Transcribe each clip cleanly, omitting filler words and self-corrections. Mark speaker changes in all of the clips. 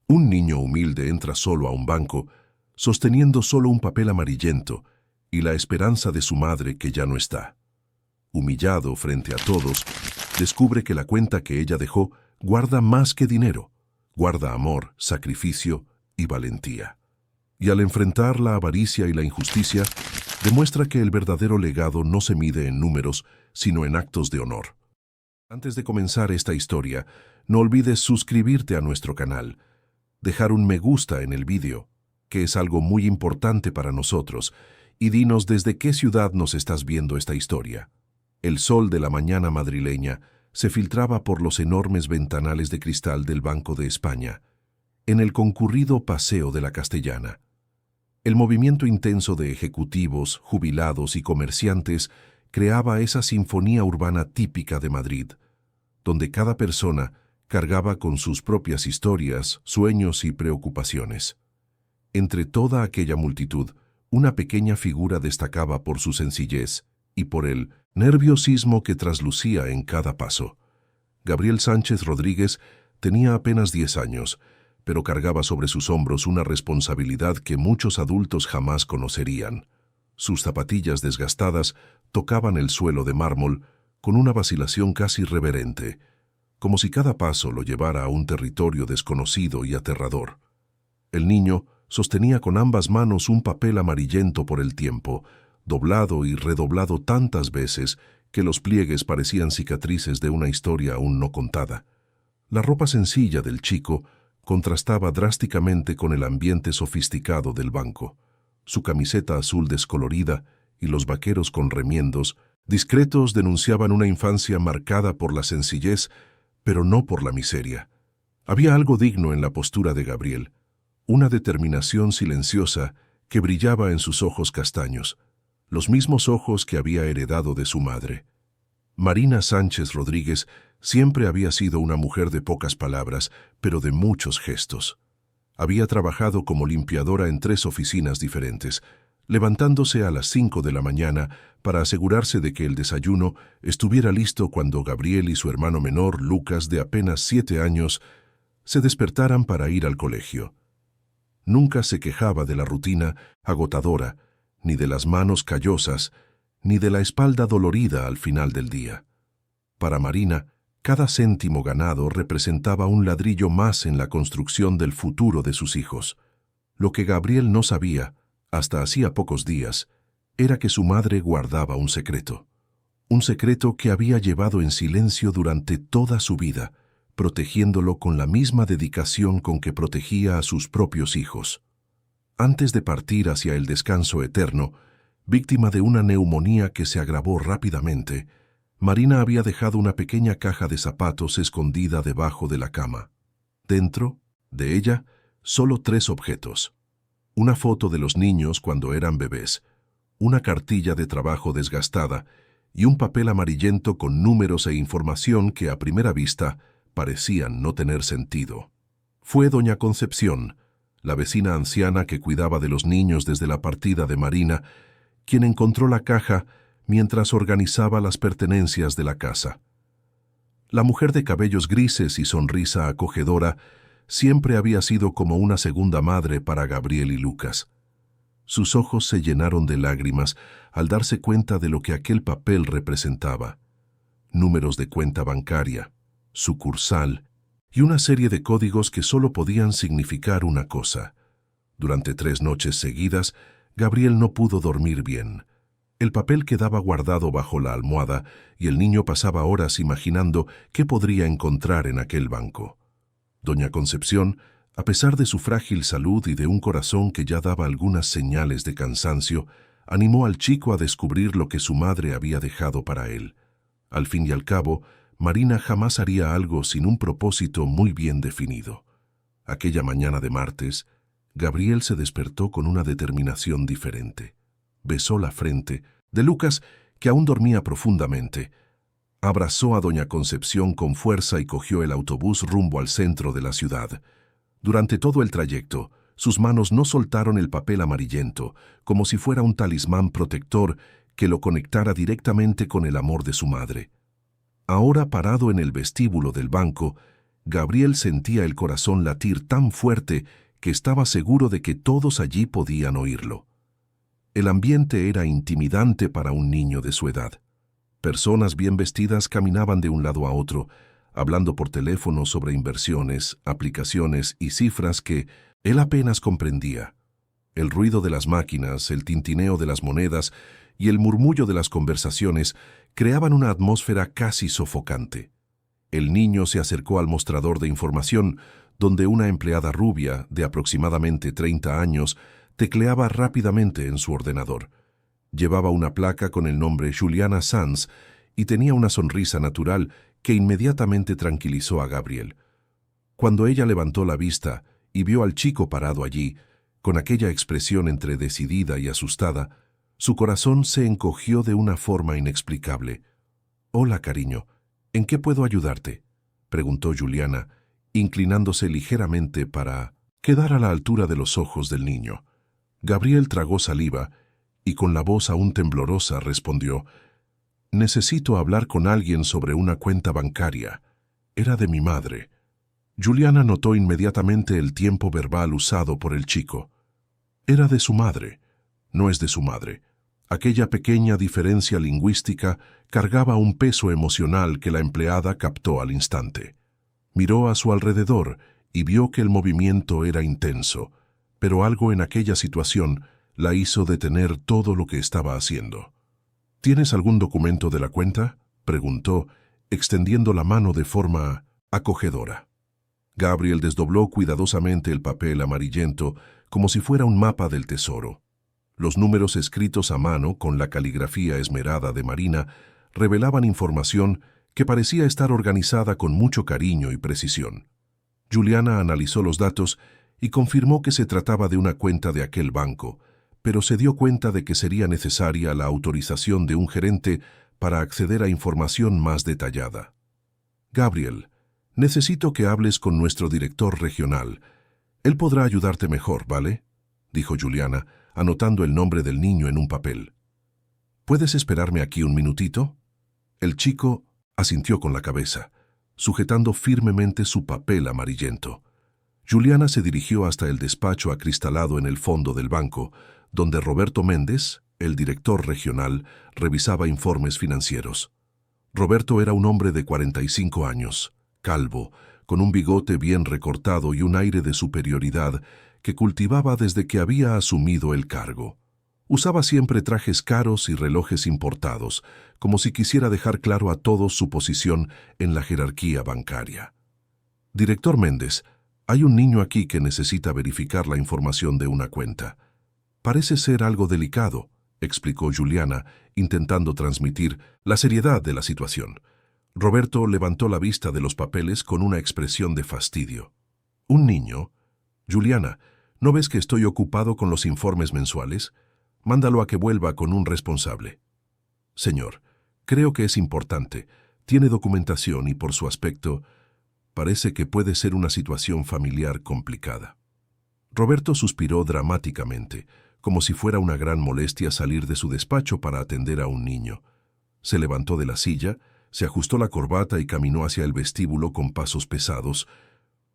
Speaker 1: Un niño humilde entra solo a un banco, sosteniendo solo un papel amarillento y la esperanza de su madre que ya no está. Humillado frente a todos, descubre que la cuenta que ella dejó guarda más que dinero, guarda amor, sacrificio y valentía. Y al enfrentar la avaricia y la injusticia, demuestra que el verdadero legado no se mide en números, sino en actos de honor. Antes de comenzar esta historia, no olvides suscribirte a nuestro canal, dejar un me gusta en el vídeo, que es algo muy importante para nosotros, y dinos desde qué ciudad nos estás viendo esta historia. El sol de la mañana madrileña se filtraba por los enormes ventanales de cristal del Banco de España, en el concurrido Paseo de la Castellana. El movimiento intenso de ejecutivos, jubilados y comerciantes creaba esa sinfonía urbana típica de Madrid, donde cada persona cargaba con sus propias historias, sueños y preocupaciones. Entre toda aquella multitud, una pequeña figura destacaba por su sencillez y por el nerviosismo que traslucía en cada paso. Gabriel Sánchez Rodríguez tenía apenas 10 años, pero cargaba sobre sus hombros una responsabilidad que muchos adultos jamás conocerían. Sus zapatillas desgastadas tocaban el suelo de mármol con una vacilación casi reverente, como si cada paso lo llevara a un territorio desconocido y aterrador. El niño sostenía con ambas manos un papel amarillento por el tiempo, doblado y redoblado tantas veces que los pliegues parecían cicatrices de una historia aún no contada. La ropa sencilla del chico contrastaba drásticamente con el ambiente sofisticado del banco. Su camiseta azul descolorida y los vaqueros con remiendos discretos denunciaban una infancia marcada por la sencillez, pero no por la miseria. Había algo digno en la postura de Gabriel, una determinación silenciosa que brillaba en sus ojos castaños, los mismos ojos que había heredado de su madre. Marina Sánchez Rodríguez siempre había sido una mujer de pocas palabras, pero de muchos gestos. Había trabajado como limpiadora en 3 oficinas diferentes, levantándose a las 5 de la mañana para asegurarse de que el desayuno estuviera listo cuando Gabriel y su hermano menor, Lucas, de apenas 7 años, se despertaran para ir al colegio. Nunca se quejaba de la rutina agotadora, ni de las manos callosas, ni de la espalda dolorida al final del día. Para Marina, cada céntimo ganado representaba un ladrillo más en la construcción del futuro de sus hijos. Lo que Gabriel no sabía, hasta hacía pocos días, era que su madre guardaba un secreto que había llevado en silencio durante toda su vida, protegiéndolo con la misma dedicación con que protegía a sus propios hijos. Antes de partir hacia el descanso eterno, víctima de una neumonía que se agravó rápidamente, Marina había dejado una pequeña caja de zapatos escondida debajo de la cama. Dentro de ella, solo 3 objetos: una foto de los niños cuando eran bebés, una cartilla de trabajo desgastada y un papel amarillento con números e información que a primera vista parecían no tener sentido. Fue doña Concepción, la vecina anciana que cuidaba de los niños desde la partida de Marina, quien encontró la caja mientras organizaba las pertenencias de la casa. La mujer de cabellos grises y sonrisa acogedora siempre había sido como una segunda madre para Gabriel y Lucas. Sus ojos se llenaron de lágrimas al darse cuenta de lo que aquel papel representaba: números de cuenta bancaria, sucursal y una serie de códigos que solo podían significar una cosa. Durante 3 noches seguidas, Gabriel no pudo dormir bien. El papel quedaba guardado bajo la almohada y el niño pasaba horas imaginando qué podría encontrar en aquel banco. Doña Concepción, a pesar de su frágil salud y de un corazón que ya daba algunas señales de cansancio, animó al chico a descubrir lo que su madre había dejado para él. Al fin y al cabo, Marina jamás haría algo sin un propósito muy bien definido. Aquella mañana de martes, Gabriel se despertó con una determinación diferente. Besó la frente de Lucas, que aún dormía profundamente. Abrazó a doña Concepción con fuerza y cogió el autobús rumbo al centro de la ciudad. Durante todo el trayecto, sus manos no soltaron el papel amarillento, como si fuera un talismán protector que lo conectara directamente con el amor de su madre. Ahora, parado en el vestíbulo del banco, Gabriel sentía el corazón latir tan fuerte que estaba seguro de que todos allí podían oírlo. El ambiente era intimidante para un niño de su edad. Personas bien vestidas caminaban de un lado a otro, hablando por teléfono sobre inversiones, aplicaciones y cifras que él apenas comprendía. El ruido de las máquinas, el tintineo de las monedas y el murmullo de las conversaciones creaban una atmósfera casi sofocante. El niño se acercó al mostrador de información, donde una empleada rubia, de aproximadamente 30 años, tecleaba rápidamente en su ordenador. Llevaba una placa con el nombre Juliana Sanz y tenía una sonrisa natural que inmediatamente tranquilizó a Gabriel. Cuando ella levantó la vista y vio al chico parado allí, con aquella expresión entre decidida y asustada, su corazón se encogió de una forma inexplicable. «Hola, cariño, ¿en qué puedo ayudarte?», preguntó Juliana, inclinándose ligeramente para quedar a la altura de los ojos del niño. Gabriel tragó saliva y con la voz aún temblorosa respondió: «Necesito hablar con alguien sobre una cuenta bancaria. Era de mi madre». Juliana notó inmediatamente el tiempo verbal usado por el chico. Era de su madre, no es de su madre. Aquella pequeña diferencia lingüística cargaba un peso emocional que la empleada captó al instante. Miró a su alrededor y vio que el movimiento era intenso, pero algo en aquella situación la hizo detener todo lo que estaba haciendo. «¿Tienes algún documento de la cuenta?», preguntó, extendiendo la mano de forma acogedora. Gabriel desdobló cuidadosamente el papel amarillento como si fuera un mapa del tesoro. Los números escritos a mano con la caligrafía esmerada de Marina revelaban información que parecía estar organizada con mucho cariño y precisión. Juliana analizó los datos y confirmó que se trataba de una cuenta de aquel banco, pero se dio cuenta de que sería necesaria la autorización de un gerente para acceder a información más detallada. «Gabriel, necesito que hables con nuestro director regional. Él podrá ayudarte mejor, ¿vale?», dijo Juliana, anotando el nombre del niño en un papel. «¿Puedes esperarme aquí un minutito?». El chico asintió con la cabeza, sujetando firmemente su papel amarillento. Juliana se dirigió hasta el despacho acristalado en el fondo del banco, donde Roberto Méndez, el director regional, revisaba informes financieros. Roberto era un hombre de 45 años, calvo, con un bigote bien recortado y un aire de superioridad que cultivaba desde que había asumido el cargo. Usaba siempre trajes caros y relojes importados, como si quisiera dejar claro a todos su posición en la jerarquía bancaria. «Director Méndez, hay un niño aquí que necesita verificar la información de una cuenta. Parece ser algo delicado», explicó Juliana, intentando transmitir la seriedad de la situación. Roberto levantó la vista de los papeles con una expresión de fastidio. «¿Un niño? Juliana, ¿no ves que estoy ocupado con los informes mensuales? Mándalo a que vuelva con un responsable». «Señor, creo que es importante. Tiene documentación y por su aspecto parece que puede ser una situación familiar complicada». Roberto suspiró dramáticamente, como si fuera una gran molestia salir de su despacho para atender a un niño. Se levantó de la silla, se ajustó la corbata y caminó hacia el vestíbulo con pasos pesados,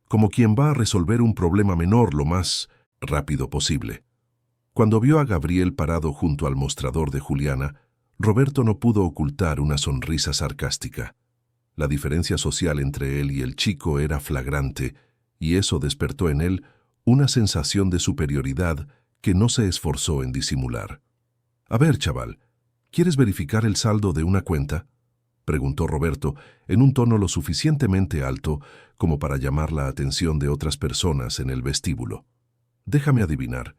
Speaker 1: como quien va a resolver un problema menor lo más rápido posible. Cuando vio a Gabriel parado junto al mostrador de Juliana, Roberto no pudo ocultar una sonrisa sarcástica. La diferencia social entre él y el chico era flagrante, y eso despertó en él una sensación de superioridad que no se esforzó en disimular. «A ver, chaval, ¿quieres verificar el saldo de una cuenta?», preguntó Roberto en un tono lo suficientemente alto como para llamar la atención de otras personas en el vestíbulo. «Déjame adivinar.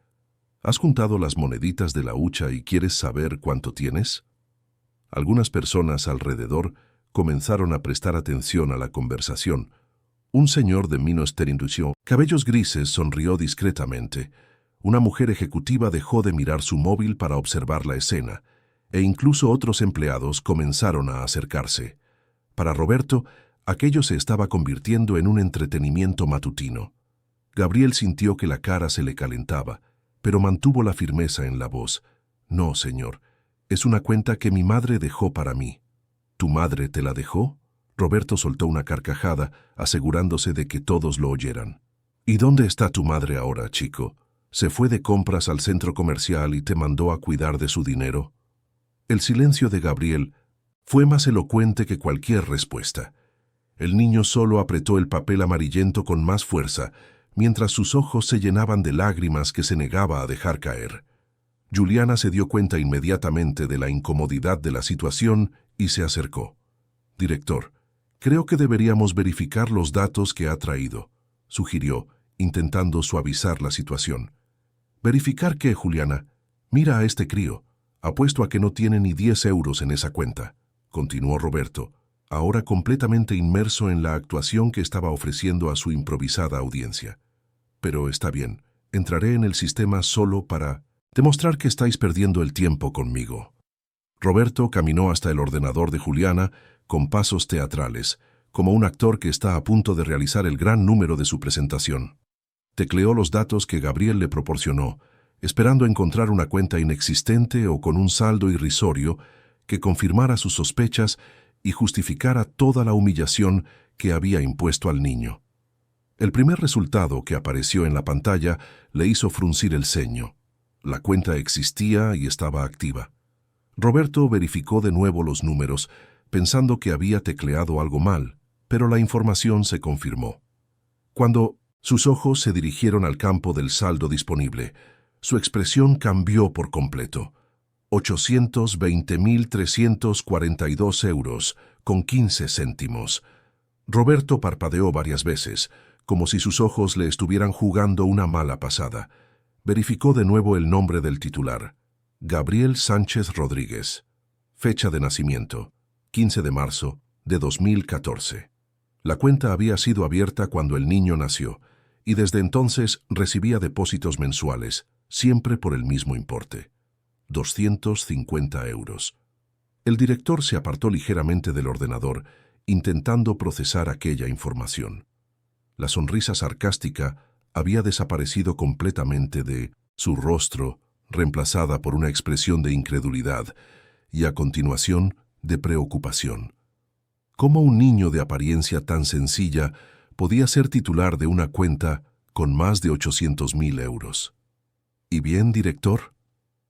Speaker 1: ¿Has juntado las moneditas de la hucha y quieres saber cuánto tienes?». Algunas personas alrededor comenzaron a prestar atención a la conversación. Un señor de Ministerium, cabellos grises, sonrió discretamente. Una mujer ejecutiva dejó de mirar su móvil para observar la escena, e incluso otros empleados comenzaron a acercarse. Para Roberto, aquello se estaba convirtiendo en un entretenimiento matutino. Gabriel sintió que la cara se le calentaba, pero mantuvo la firmeza en la voz. «No, señor, es una cuenta que mi madre dejó para mí». «¿Tu madre te la dejó?». Roberto soltó una carcajada, asegurándose de que todos lo oyeran. ¿Y dónde está tu madre ahora, chico? ¿Se fue de compras al centro comercial y te mandó a cuidar de su dinero? El silencio de Gabriel fue más elocuente que cualquier respuesta. El niño solo apretó el papel amarillento con más fuerza, mientras sus ojos se llenaban de lágrimas que se negaba a dejar caer. Juliana se dio cuenta inmediatamente de la incomodidad de la situación y se acercó. «Director, creo que deberíamos verificar los datos que ha traído», sugirió, intentando suavizar la situación. «¿Verificar qué, Juliana? Mira a este crío. Apuesto a que no tiene ni 10 euros en esa cuenta», continuó Roberto, ahora completamente inmerso en la actuación que estaba ofreciendo a su improvisada audiencia. «Pero está bien, entraré en el sistema solo para demostrar que estáis perdiendo el tiempo conmigo». Roberto caminó hasta el ordenador de Juliana con pasos teatrales, como un actor que está a punto de realizar el gran número de su presentación. Tecleó los datos que Gabriel le proporcionó, esperando encontrar una cuenta inexistente o con un saldo irrisorio que confirmara sus sospechas y justificara toda la humillación que había impuesto al niño. El primer resultado que apareció en la pantalla le hizo fruncir el ceño. La cuenta existía y estaba activa. Roberto verificó de nuevo los números, pensando que había tecleado algo mal, pero la información se confirmó. Cuando sus ojos se dirigieron al campo del saldo disponible, su expresión cambió por completo. 820.342 euros, con 15 céntimos. Roberto parpadeó varias veces, como si sus ojos le estuvieran jugando una mala pasada. Verificó de nuevo el nombre del titular: Gabriel Sánchez Rodríguez. Fecha de nacimiento: 15 de marzo de 2014. La cuenta había sido abierta cuando el niño nació, y desde entonces recibía depósitos mensuales, siempre por el mismo importe: 250 euros. El director se apartó ligeramente del ordenador, intentando procesar aquella información. La sonrisa sarcástica había desaparecido completamente de su rostro, reemplazada por una expresión de incredulidad y, a continuación, de preocupación. ¿Cómo un niño de apariencia tan sencilla podía ser titular de una cuenta con más de 800.000 euros? ¿Y bien, director?,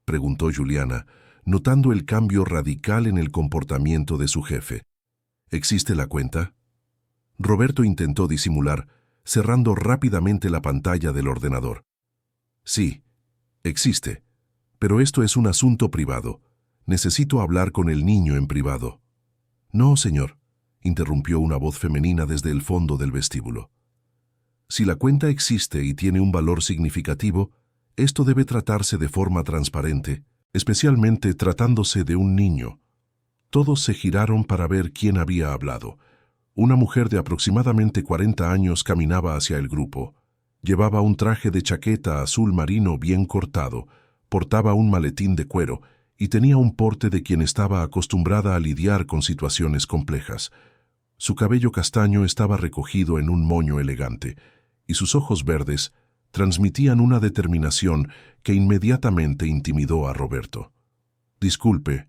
Speaker 1: preguntó Juliana, notando el cambio radical en el comportamiento de su jefe. ¿Existe la cuenta? Roberto intentó disimular, cerrando rápidamente la pantalla del ordenador. Sí, existe, pero esto es un asunto privado. Necesito hablar con el niño en privado. No, señor, interrumpió una voz femenina desde el fondo del vestíbulo. Si la cuenta existe y tiene un valor significativo, esto debe tratarse de forma transparente, especialmente tratándose de un niño. Todos se giraron para ver quién había hablado. Una mujer de aproximadamente 40 años caminaba hacia el grupo. Llevaba un traje de chaqueta azul marino bien cortado, portaba un maletín de cuero y tenía un porte de quien estaba acostumbrada a lidiar con situaciones complejas. Su cabello castaño estaba recogido en un moño elegante, y sus ojos verdes transmitían una determinación que inmediatamente intimidó a Roberto. «Disculpe,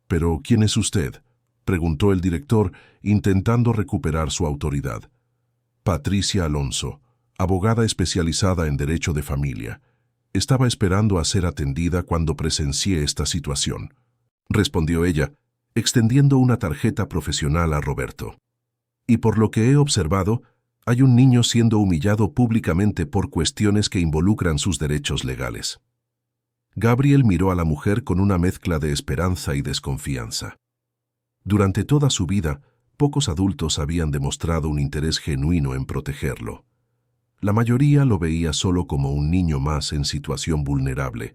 Speaker 1: pero ¿quién es usted?», preguntó el director, intentando recuperar su autoridad. «Patricia Alonso, abogada especializada en derecho de familia. Estaba esperando a ser atendida cuando presencié esta situación», respondió ella, extendiendo una tarjeta profesional a Roberto. «Y por lo que he observado, hay un niño siendo humillado públicamente por cuestiones que involucran sus derechos legales». Gabriel miró a la mujer con una mezcla de esperanza y desconfianza. Durante toda su vida, pocos adultos habían demostrado un interés genuino en protegerlo. La mayoría lo veía solo como un niño más en situación vulnerable,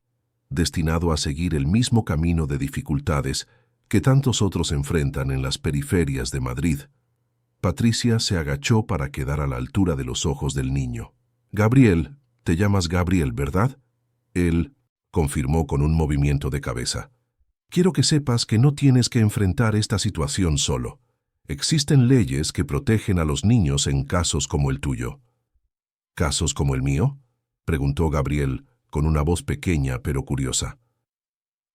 Speaker 1: destinado a seguir el mismo camino de dificultades que tantos otros enfrentan en las periferias de Madrid. Patricia se agachó para quedar a la altura de los ojos del niño. «Gabriel, te llamas Gabriel, ¿verdad?», él confirmó con un movimiento de cabeza. «Quiero que sepas que no tienes que enfrentar esta situación solo. Existen leyes que protegen a los niños en casos como el tuyo». «¿Casos como el mío?», preguntó Gabriel, con una voz pequeña pero curiosa.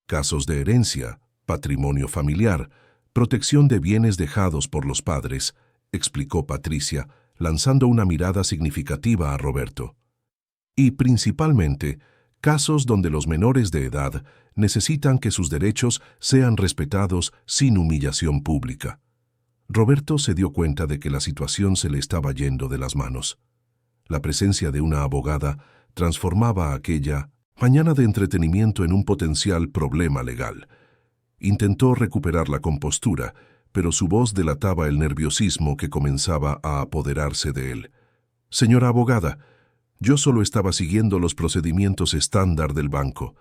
Speaker 1: «Casos de herencia, patrimonio familiar, Protección de bienes dejados por los padres, explicó Patricia, lanzando una mirada significativa a Roberto. Y principalmente, casos donde los menores de edad necesitan que sus derechos sean respetados sin humillación pública. Roberto se dio cuenta de que la situación se le estaba yendo de las manos. La presencia de una abogada transformaba aquella mañana de entretenimiento en un potencial problema legal. Intentó recuperar la compostura, pero su voz delataba el nerviosismo que comenzaba a apoderarse de él. «Señora abogada, yo solo estaba siguiendo los procedimientos estándar del banco.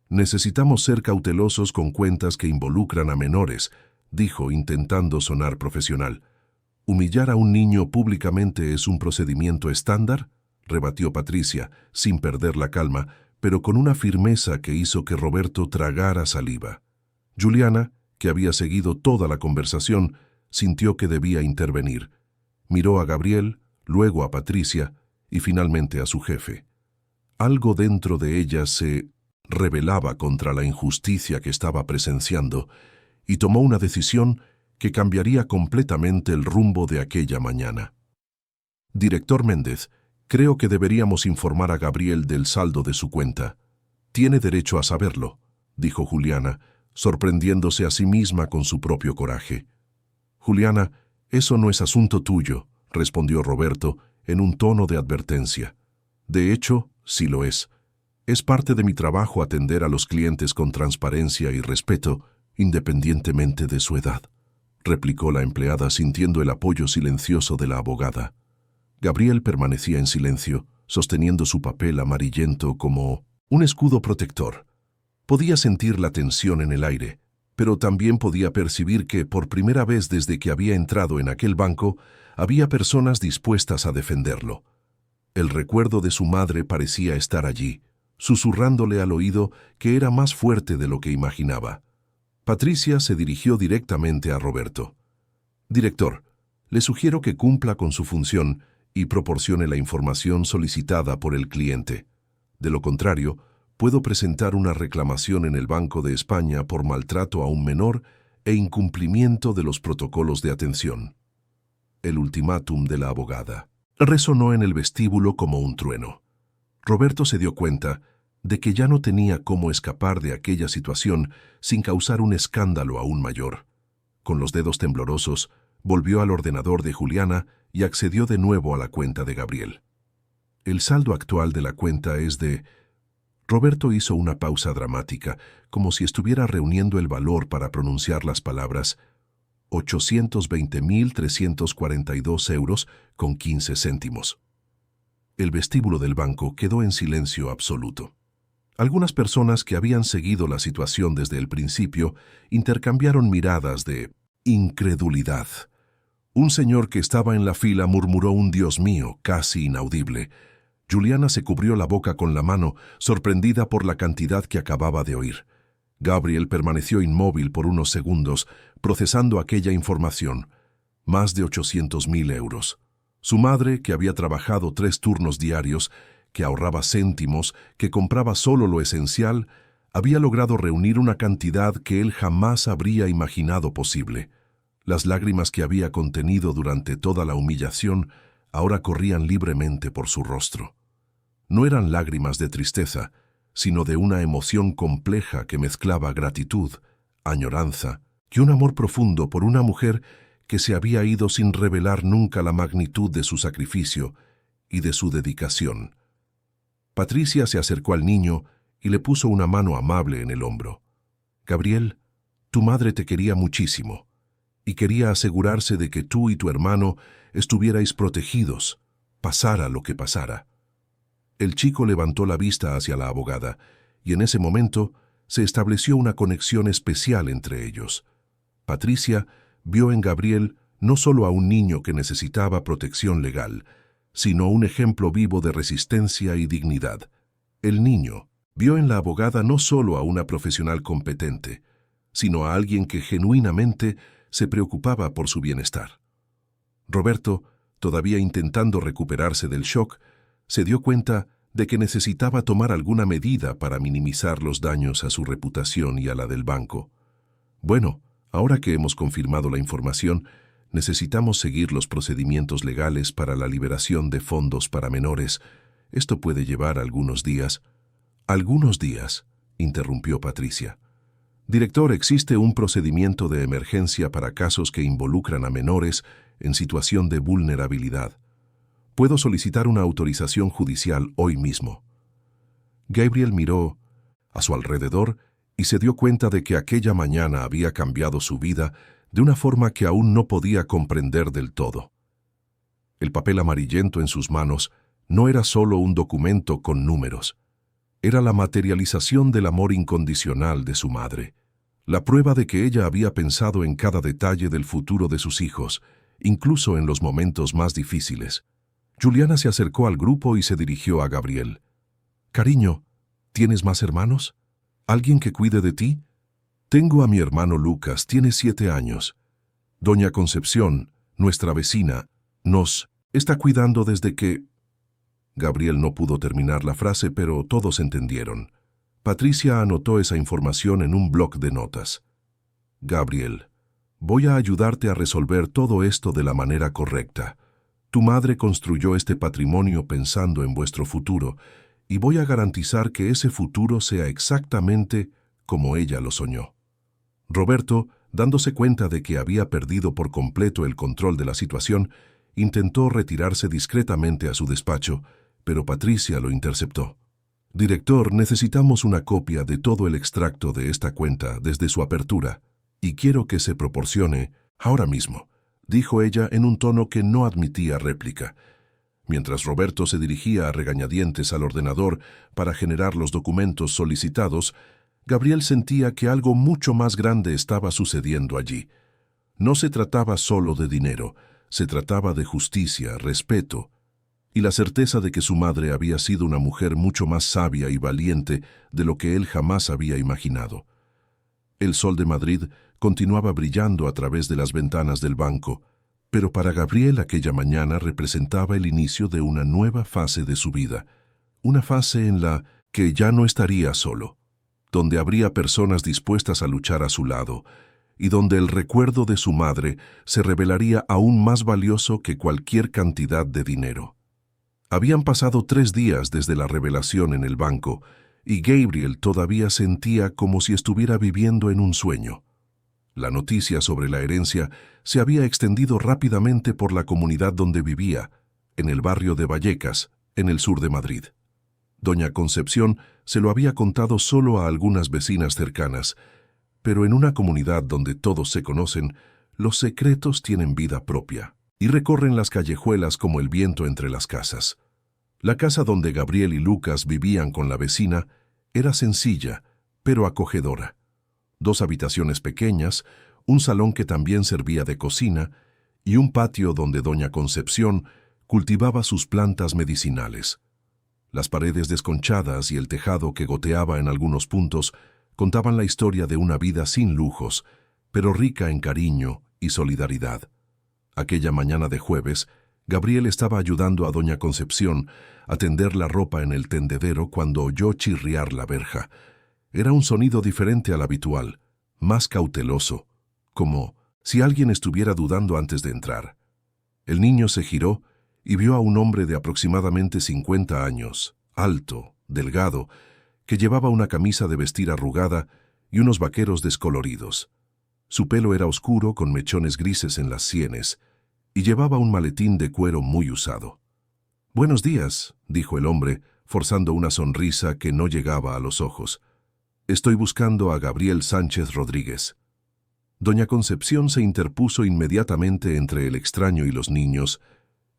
Speaker 1: Necesitamos ser cautelosos con cuentas que involucran a menores», dijo intentando sonar profesional. «¿Humillar a un niño públicamente es un procedimiento estándar?», rebatió Patricia, sin perder la calma, pero con una firmeza que hizo que Roberto tragara saliva. Juliana, que había seguido toda la conversación, sintió que debía intervenir. Miró a Gabriel, luego a Patricia y finalmente a su jefe. Algo dentro de ella se rebelaba contra la injusticia que estaba presenciando y tomó una decisión que cambiaría completamente el rumbo de aquella mañana. «Director Méndez, creo que deberíamos informar a Gabriel del saldo de su cuenta. Tiene derecho a saberlo», dijo Juliana, sorprendiéndose a sí misma con su propio coraje. «Juliana, eso no es asunto tuyo», respondió Roberto en un tono de advertencia. «De hecho, sí lo es. Es parte de mi trabajo atender a los clientes con transparencia y respeto, independientemente de su edad», replicó la empleada sintiendo el apoyo silencioso de la abogada. Gabriel permanecía en silencio, sosteniendo su papel amarillento como un escudo protector. Podía sentir la tensión en el aire, pero también podía percibir que, por primera vez desde que había entrado en aquel banco, había personas dispuestas a defenderlo. El recuerdo de su madre parecía estar allí, susurrándole al oído que era más fuerte de lo que imaginaba. Patricia se dirigió directamente a Roberto. «Director, le sugiero que cumpla con su función y proporcione la información solicitada por el cliente. De lo contrario, puedo presentar una reclamación en el Banco de España por maltrato a un menor e incumplimiento de los protocolos de atención». El ultimátum de la abogada resonó en el vestíbulo como un trueno. Roberto se dio cuenta de que ya no tenía cómo escapar de aquella situación sin causar un escándalo aún mayor. Con los dedos temblorosos, volvió al ordenador de Juliana y accedió de nuevo a la cuenta de Gabriel. «El saldo actual de la cuenta es de...». Roberto hizo una pausa dramática, como si estuviera reuniendo el valor para pronunciar las palabras 820.342 euros con 15 céntimos. El vestíbulo del banco quedó en silencio absoluto. Algunas personas que habían seguido la situación desde el principio intercambiaron miradas de incredulidad. Un señor que estaba en la fila murmuró un «Dios mío», casi inaudible. Juliana se cubrió la boca con la mano, sorprendida por la cantidad que acababa de oír. Gabriel permaneció inmóvil por unos segundos, procesando aquella información. Más de 800.000 euros. Su madre, que había trabajado 3 turnos diarios, que ahorraba céntimos, que compraba solo lo esencial, había logrado reunir una cantidad que él jamás habría imaginado posible. Las lágrimas que había contenido durante toda la humillación ahora corrían libremente por su rostro. No eran lágrimas de tristeza, sino de una emoción compleja que mezclaba gratitud, añoranza y un amor profundo por una mujer que se había ido sin revelar nunca la magnitud de su sacrificio y de su dedicación. Patricia se acercó al niño y le puso una mano amable en el hombro. «Gabriel, tu madre te quería muchísimo y quería asegurarse de que tú y tu hermano estuvierais protegidos, pasara lo que pasara». El chico levantó la vista hacia la abogada y en ese momento se estableció una conexión especial entre ellos. Patricia vio en Gabriel no solo a un niño que necesitaba protección legal, sino un ejemplo vivo de resistencia y dignidad. El niño vio en la abogada no solo a una profesional competente, sino a alguien que genuinamente se preocupaba por su bienestar. Roberto, todavía intentando recuperarse del shock, se dio cuenta de que necesitaba tomar alguna medida para minimizar los daños a su reputación y a la del banco. Bueno, Ahora que hemos confirmado la información, necesitamos seguir los procedimientos legales para la liberación de fondos para menores. Esto puede llevar algunos días. Algunos días, interrumpió Patricia. Director, existe un procedimiento de emergencia para casos que involucran a menores en situación de vulnerabilidad. Puedo solicitar una autorización judicial hoy mismo. Gabriel miró a su alrededor y se dio cuenta de que aquella mañana había cambiado su vida de una forma que aún no podía comprender del todo. El papel amarillento en sus manos no era solo un documento con números. Era la materialización del amor incondicional de su madre, la prueba de que ella había pensado en cada detalle del futuro de sus hijos, incluso en los momentos más difíciles. Juliana se acercó al grupo y se dirigió a Gabriel. «Cariño, ¿tienes más hermanos? ¿Alguien que cuide de ti?» «Tengo a mi hermano Lucas, tiene 7 años. Doña Concepción, nuestra vecina, nos está cuidando desde que...» Gabriel no pudo terminar la frase, pero todos entendieron. Patricia anotó esa información en un bloc de notas. «Gabriel, voy a ayudarte a resolver todo esto de la manera correcta. Tu madre construyó este patrimonio pensando en vuestro futuro, y voy a garantizar que ese futuro sea exactamente como ella lo soñó». Roberto, dándose cuenta de que había perdido por completo el control de la situación, intentó retirarse discretamente a su despacho, pero Patricia lo interceptó. «Director, necesitamos una copia de todo el extracto de esta cuenta desde su apertura, y quiero que se proporcione ahora mismo», dijo ella en un tono que no admitía réplica. Mientras Roberto se dirigía a regañadientes al ordenador para generar los documentos solicitados, Gabriel sentía que algo mucho más grande estaba sucediendo allí. No se trataba solo de dinero, se trataba de justicia, respeto, y la certeza de que su madre había sido una mujer mucho más sabia y valiente de lo que él jamás había imaginado. El sol de Madrid continuaba brillando a través de las ventanas del banco, pero para Gabriel aquella mañana representaba el inicio de una nueva fase de su vida, una fase en la que ya no estaría solo, donde habría personas dispuestas a luchar a su lado, y donde el recuerdo de su madre se revelaría aún más valioso que cualquier cantidad de dinero. Habían pasado 3 días desde la revelación en el banco, y Gabriel todavía sentía como si estuviera viviendo en un sueño. La noticia sobre la herencia se había extendido rápidamente por la comunidad donde vivía, en el barrio de Vallecas, en el sur de Madrid. Doña Concepción se lo había contado solo a algunas vecinas cercanas, pero en una comunidad donde todos se conocen, los secretos tienen vida propia y recorren las callejuelas como el viento entre las casas. La casa donde Gabriel y Lucas vivían con la vecina era sencilla, pero acogedora. 2 habitaciones pequeñas, un salón que también servía de cocina y un patio donde doña Concepción cultivaba sus plantas medicinales. Las paredes desconchadas y el tejado que goteaba en algunos puntos contaban la historia de una vida sin lujos, pero rica en cariño y solidaridad. Aquella mañana de jueves, Gabriel estaba ayudando a doña Concepción a tender la ropa en el tendedero cuando oyó chirriar la verja. Era un sonido diferente al habitual, más cauteloso, como si alguien estuviera dudando antes de entrar. El niño se giró y vio a un hombre de aproximadamente 50 años, alto, delgado, que llevaba una camisa de vestir arrugada y unos vaqueros descoloridos. Su pelo era oscuro con mechones grises en las sienes y llevaba un maletín de cuero muy usado. «Buenos días», dijo el hombre, forzando una sonrisa que no llegaba a los ojos. «Estoy buscando a Gabriel Sánchez Rodríguez». Doña Concepción se interpuso inmediatamente entre el extraño y los niños,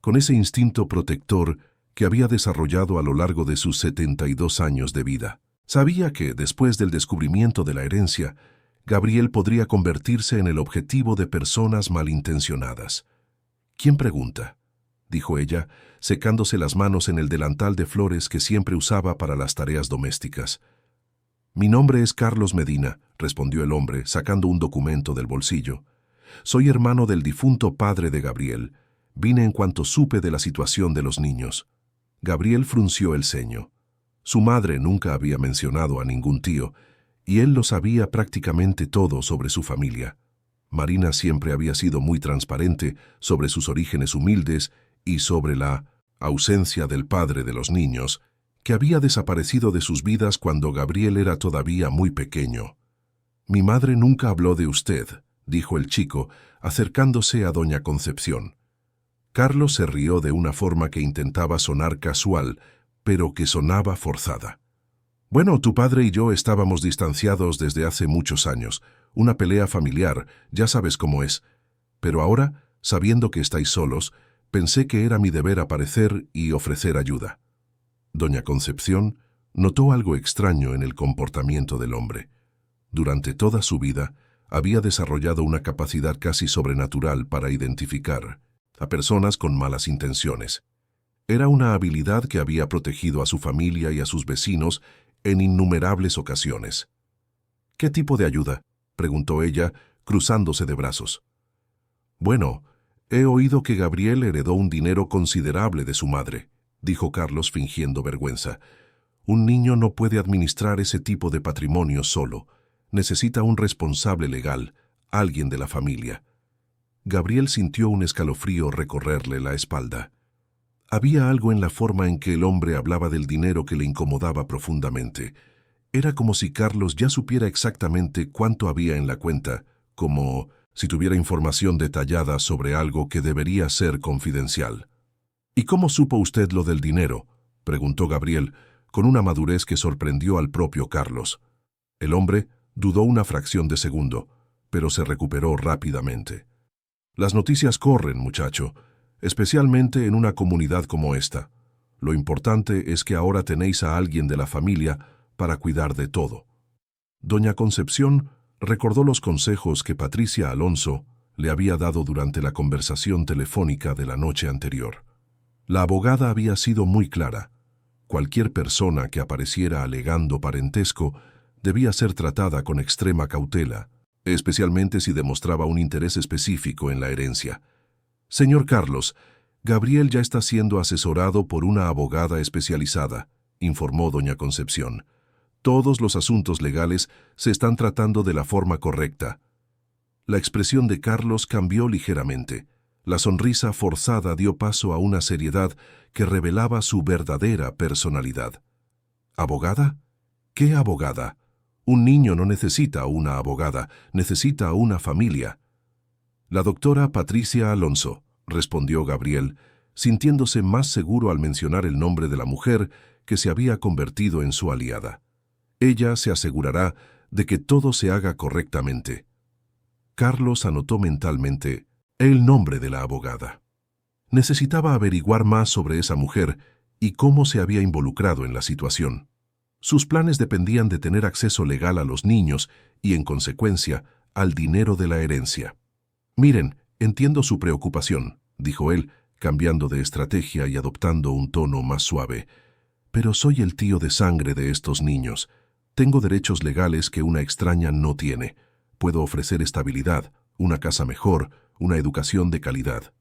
Speaker 1: con ese instinto protector que había desarrollado a lo largo de sus 72 años de vida. Sabía que, después del descubrimiento de la herencia, Gabriel podría convertirse en el objetivo de personas malintencionadas. «¿Quién pregunta?», dijo ella, secándose las manos en el delantal de flores que siempre usaba para las tareas domésticas. «Mi nombre es Carlos Medina», respondió el hombre, sacando un documento del bolsillo. «Soy hermano del difunto padre de Gabriel. Vine en cuanto supe de la situación de los niños». Gabriel frunció el ceño. Su madre nunca había mencionado a ningún tío, y él lo sabía prácticamente todo sobre su familia. Marina siempre había sido muy transparente sobre sus orígenes humildes y sobre la ausencia del padre de los niños, que había desaparecido de sus vidas cuando Gabriel era todavía muy pequeño. «Mi madre nunca habló de usted», dijo el chico, acercándose a doña Concepción. Carlos se rió de una forma que intentaba sonar casual, pero que sonaba forzada. «Bueno, tu padre y yo estábamos distanciados desde hace muchos años. Una pelea familiar, ya sabes cómo es. Pero ahora, sabiendo que estáis solos, pensé que era mi deber aparecer y ofrecer ayuda». Doña Concepción notó algo extraño en el comportamiento del hombre. Durante toda su vida, había desarrollado una capacidad casi sobrenatural para identificar a personas con malas intenciones. Era una habilidad que había protegido a su familia y a sus vecinos en innumerables ocasiones. «¿Qué tipo de ayuda?», preguntó ella, cruzándose de brazos. «Bueno, he oído que Gabriel heredó un dinero considerable de su madre», dijo Carlos fingiendo vergüenza. «Un niño no puede administrar ese tipo de patrimonio solo. Necesita un responsable legal, alguien de la familia». Gabriel sintió un escalofrío recorrerle la espalda. Había algo en la forma en que el hombre hablaba del dinero que le incomodaba profundamente. Era como si Carlos ya supiera exactamente cuánto había en la cuenta, como si tuviera información detallada sobre algo que debería ser confidencial. «¿Y cómo supo usted lo del dinero?», preguntó Gabriel, con una madurez que sorprendió al propio Carlos. El hombre dudó una fracción de segundo, pero se recuperó rápidamente. «Las noticias corren, muchacho, especialmente en una comunidad como esta. Lo importante es que ahora tenéis a alguien de la familia para cuidar de todo». Doña Concepción recordó los consejos que Patricia Alonso le había dado durante la conversación telefónica de la noche anterior. La abogada había sido muy clara. Cualquier persona que apareciera alegando parentesco debía ser tratada con extrema cautela, especialmente si demostraba un interés específico en la herencia. «Señor Carlos, Gabriel ya está siendo asesorado por una abogada especializada», informó doña Concepción. «Todos los asuntos legales se están tratando de la forma correcta». La expresión de Carlos cambió ligeramente. La sonrisa forzada dio paso a una seriedad que revelaba su verdadera personalidad. «¿Abogada? ¿Qué abogada? Un niño no necesita una abogada, necesita una familia». «La doctora Patricia Alonso», respondió Gabriel, sintiéndose más seguro al mencionar el nombre de la mujer que se había convertido en su aliada. «Ella se asegurará de que todo se haga correctamente». Carlos anotó mentalmente el nombre de la abogada. Necesitaba averiguar más sobre esa mujer y cómo se había involucrado en la situación. Sus planes dependían de tener acceso legal a los niños y, en consecuencia, al dinero de la herencia. «Miren, entiendo su preocupación», dijo él, cambiando de estrategia y adoptando un tono más suave. «Pero soy el tío de sangre de estos niños. Tengo derechos legales que una extraña no tiene. Puedo ofrecer estabilidad, una casa mejor, una educación de calidad».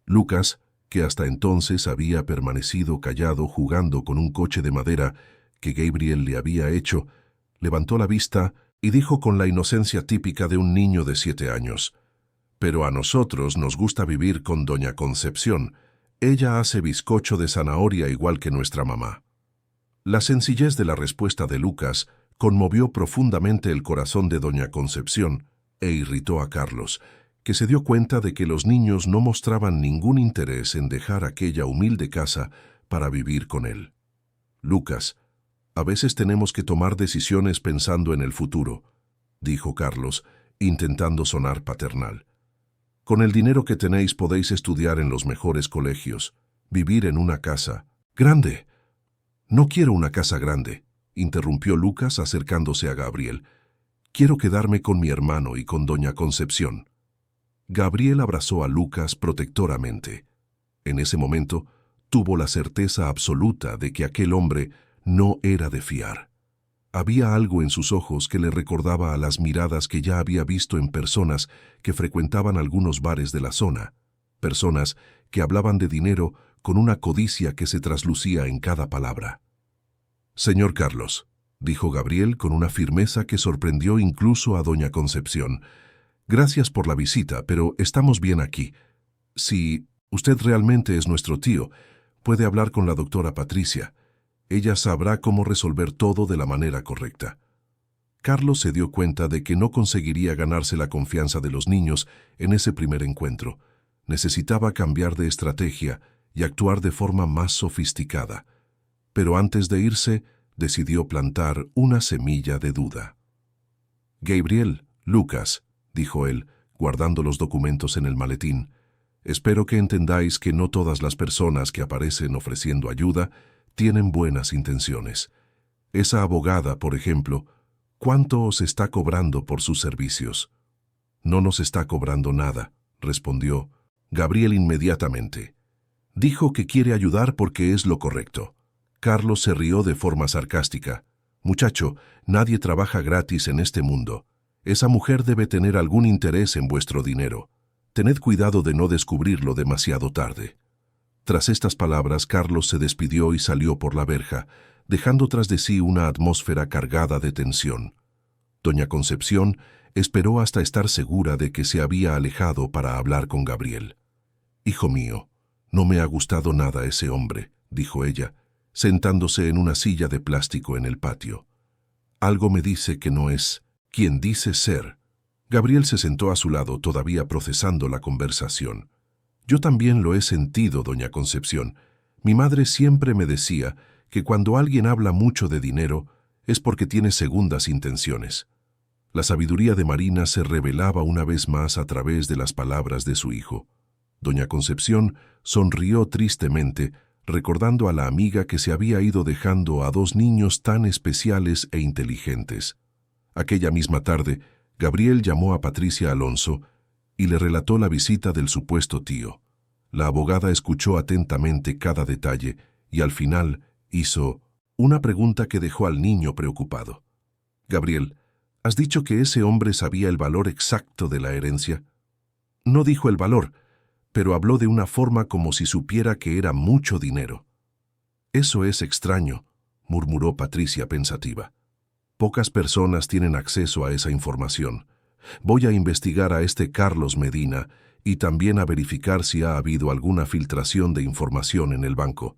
Speaker 1: Lucas, que hasta entonces había permanecido callado jugando con un coche de madera que Gabriel le había hecho, levantó la vista y dijo con la inocencia típica de un niño de 7 años: «Pero a nosotros nos gusta vivir con doña Concepción. Ella hace bizcocho de zanahoria igual que nuestra mamá». La sencillez de la respuesta de Lucas conmovió profundamente el corazón de doña Concepción e irritó a Carlos, que se dio cuenta de que los niños no mostraban ningún interés en dejar aquella humilde casa para vivir con él. «Lucas, a veces tenemos que tomar decisiones pensando en el futuro», dijo Carlos, intentando sonar paternal. «Con el dinero que tenéis podéis estudiar en los mejores colegios, vivir en una casa grande». «No quiero una casa grande», interrumpió Lucas acercándose a Gabriel. «Quiero quedarme con mi hermano y con doña Concepción». Gabriel abrazó a Lucas protectoramente. En ese momento, tuvo la certeza absoluta de que aquel hombre no era de fiar. Había algo en sus ojos que le recordaba a las miradas que ya había visto en personas que frecuentaban algunos bares de la zona, personas que hablaban de dinero con una codicia que se traslucía en cada palabra. «Señor Carlos», dijo Gabriel con una firmeza que sorprendió incluso a doña Concepción, Gracias por la visita, pero estamos bien aquí. Si usted realmente es nuestro tío, puede hablar con la doctora Patricia. Ella sabrá cómo resolver todo de la manera correcta. Carlos se dio cuenta de que no conseguiría ganarse la confianza de los niños en ese primer encuentro. Necesitaba cambiar de estrategia y actuar de forma más sofisticada. Pero antes de irse, decidió plantar una semilla de duda. «Gabriel, Lucas», dijo él, guardando los documentos en el maletín, «espero que entendáis que no todas las personas que aparecen ofreciendo ayuda tienen buenas intenciones. Esa abogada, por ejemplo, ¿cuánto os está cobrando por sus servicios?» «No nos está cobrando nada», respondió Gabriel inmediatamente. «Dijo que quiere ayudar porque es lo correcto». Carlos se rió de forma sarcástica. «Muchacho, nadie trabaja gratis en este mundo. Esa mujer debe tener algún interés en vuestro dinero. Tened cuidado de no descubrirlo demasiado tarde». Tras estas palabras, Carlos se despidió y salió por la verja, dejando tras de sí una atmósfera cargada de tensión. Doña Concepción esperó hasta estar segura de que se había alejado para hablar con Gabriel. «Hijo mío, no me ha gustado nada ese hombre», dijo ella, sentándose en una silla de plástico en el patio. «Algo me dice que no es quien dice ser». Gabriel se sentó a su lado, todavía procesando la conversación. «Yo también lo he sentido, doña Concepción. Mi madre siempre me decía que cuando alguien habla mucho de dinero es porque tiene segundas intenciones». La sabiduría de Marina se revelaba una vez más a través de las palabras de su hijo. Doña Concepción sonrió tristemente, recordando a la amiga que se había ido dejando a dos niños tan especiales e inteligentes. Aquella misma tarde, Gabriel llamó a Patricia Alonso y le relató la visita del supuesto tío. La abogada escuchó atentamente cada detalle y al final hizo una pregunta que dejó al niño preocupado. «Gabriel, ¿has dicho que ese hombre sabía el valor exacto de la herencia?» «No dijo el valor, pero habló de una forma como si supiera que era mucho dinero». «Eso es extraño», murmuró Patricia pensativa. «Pocas personas tienen acceso a esa información. Voy a investigar a este Carlos Medina y también a verificar si ha habido alguna filtración de información en el banco».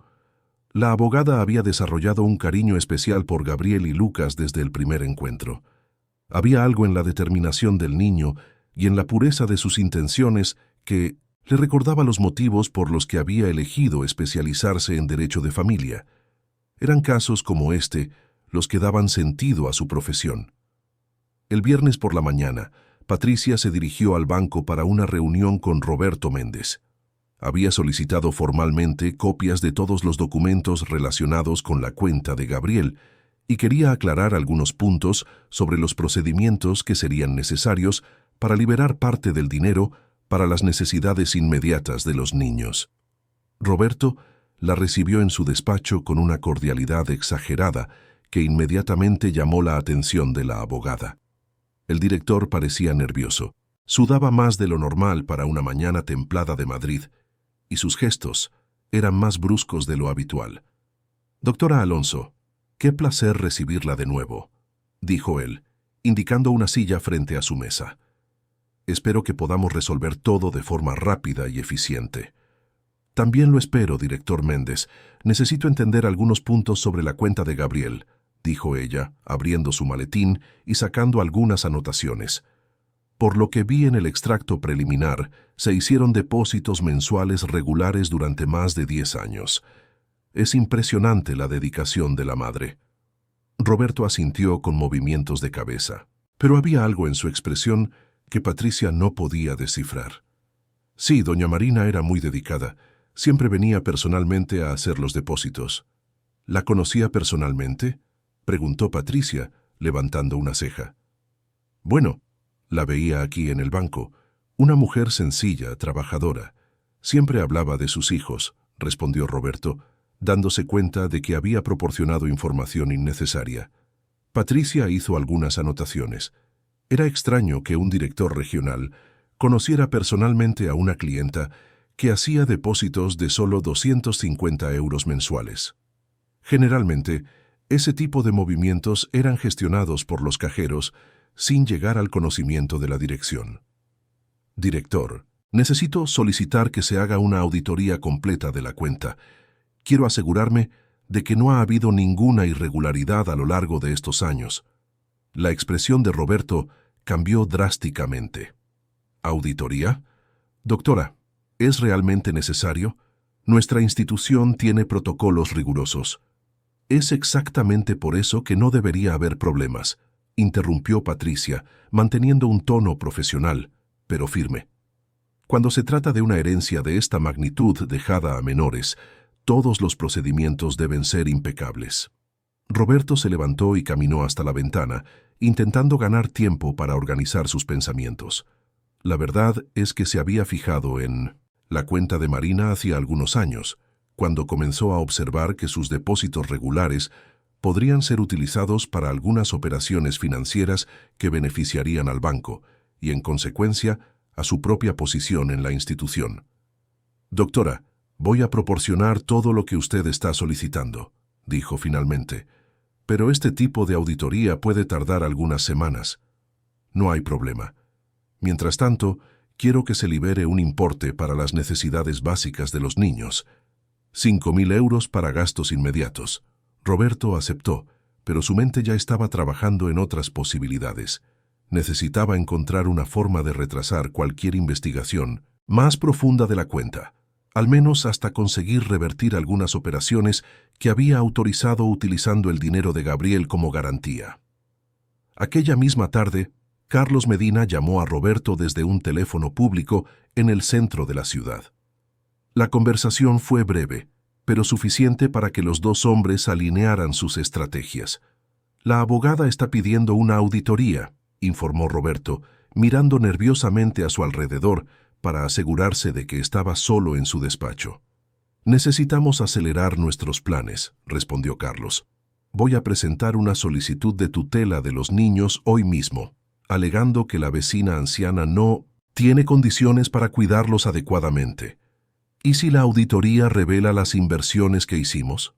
Speaker 1: La abogada había desarrollado un cariño especial por Gabriel y Lucas desde el primer encuentro. Había algo en la determinación del niño y en la pureza de sus intenciones que le recordaba los motivos por los que había elegido especializarse en derecho de familia. Eran casos como este los que daban sentido a su profesión. El viernes por la mañana, Patricia se dirigió al banco para una reunión con Roberto Méndez. Había solicitado formalmente copias de todos los documentos relacionados con la cuenta de Gabriel y quería aclarar algunos puntos sobre los procedimientos que serían necesarios para liberar parte del dinero para las necesidades inmediatas de los niños. Roberto la recibió en su despacho con una cordialidad exagerada que inmediatamente llamó la atención de la abogada. El director parecía nervioso. Sudaba más de lo normal para una mañana templada de Madrid, y sus gestos eran más bruscos de lo habitual. «Doctora Alonso, qué placer recibirla de nuevo», dijo él, indicando una silla frente a su mesa. «Espero que podamos resolver todo de forma rápida y eficiente». «También lo espero, director Méndez. Necesito entender algunos puntos sobre la cuenta de Gabriel», dijo ella, abriendo su maletín y sacando algunas anotaciones. «Por lo que vi en el extracto preliminar, se hicieron depósitos mensuales regulares durante más de 10 años. Es impresionante la dedicación de la madre». Roberto asintió con movimientos de cabeza, pero había algo en su expresión que Patricia no podía descifrar. Sí, doña Marina era muy dedicada. Siempre venía personalmente a hacer los depósitos. ¿La conocía personalmente?, preguntó Patricia, levantando una ceja. «Bueno, la veía aquí en el banco. Una mujer sencilla, trabajadora. Siempre hablaba de sus hijos», respondió Roberto, dándose cuenta de que había proporcionado información innecesaria. Patricia hizo algunas anotaciones. Era extraño que un director regional conociera personalmente a una clienta que hacía depósitos de solo 250 euros mensuales. Generalmente, ese tipo de movimientos eran gestionados por los cajeros sin llegar al conocimiento de la dirección. Director, necesito solicitar que se haga una auditoría completa de la cuenta. Quiero asegurarme de que no ha habido ninguna irregularidad a lo largo de estos años. La expresión de Roberto cambió drásticamente. ¿Auditoría? Doctora, ¿es realmente necesario? Nuestra institución tiene protocolos rigurosos. Es exactamente por eso que no debería haber problemas, interrumpió Patricia, manteniendo un tono profesional, pero firme. Cuando se trata de una herencia de esta magnitud dejada a menores, todos los procedimientos deben ser impecables. Roberto se levantó y caminó hasta la ventana, intentando ganar tiempo para organizar sus pensamientos. La verdad es que se había fijado en la cuenta de Marina hacía algunos años, cuando comenzó a observar que sus depósitos regulares podrían ser utilizados para algunas operaciones financieras que beneficiarían al banco y, en consecuencia, a su propia posición en la institución. Doctora, voy a proporcionar todo lo que usted está solicitando, dijo finalmente, pero este tipo de auditoría puede tardar algunas semanas. No hay problema. Mientras tanto, quiero que se libere un importe para las necesidades básicas de los niños. 5.000 euros para gastos inmediatos. Roberto aceptó, pero su mente ya estaba trabajando en otras posibilidades. Necesitaba encontrar una forma de retrasar cualquier investigación más profunda de la cuenta, al menos hasta conseguir revertir algunas operaciones que había autorizado utilizando el dinero de Gabriel como garantía. Aquella misma tarde, Carlos Medina llamó a Roberto desde un teléfono público en el centro de la ciudad. La conversación fue breve, pero suficiente para que los dos hombres alinearan sus estrategias. La abogada está pidiendo una auditoría, informó Roberto, mirando nerviosamente a su alrededor para asegurarse de que estaba solo en su despacho. Necesitamos acelerar nuestros planes, respondió Carlos. Voy a presentar una solicitud de tutela de los niños hoy mismo, alegando que la vecina anciana no tiene condiciones para cuidarlos adecuadamente. ¿Y si la auditoría revela las inversiones que hicimos?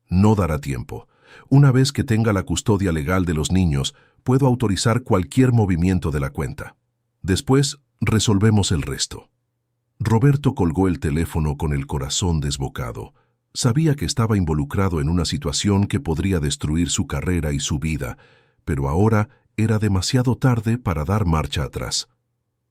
Speaker 1: No dará tiempo. Una vez que tenga la custodia legal de los niños, puedo autorizar cualquier movimiento de la cuenta. Después, resolvemos el resto. Roberto colgó el teléfono con el corazón desbocado. Sabía que estaba involucrado en una situación que podría destruir su carrera y su vida, pero ahora era demasiado tarde para dar marcha atrás.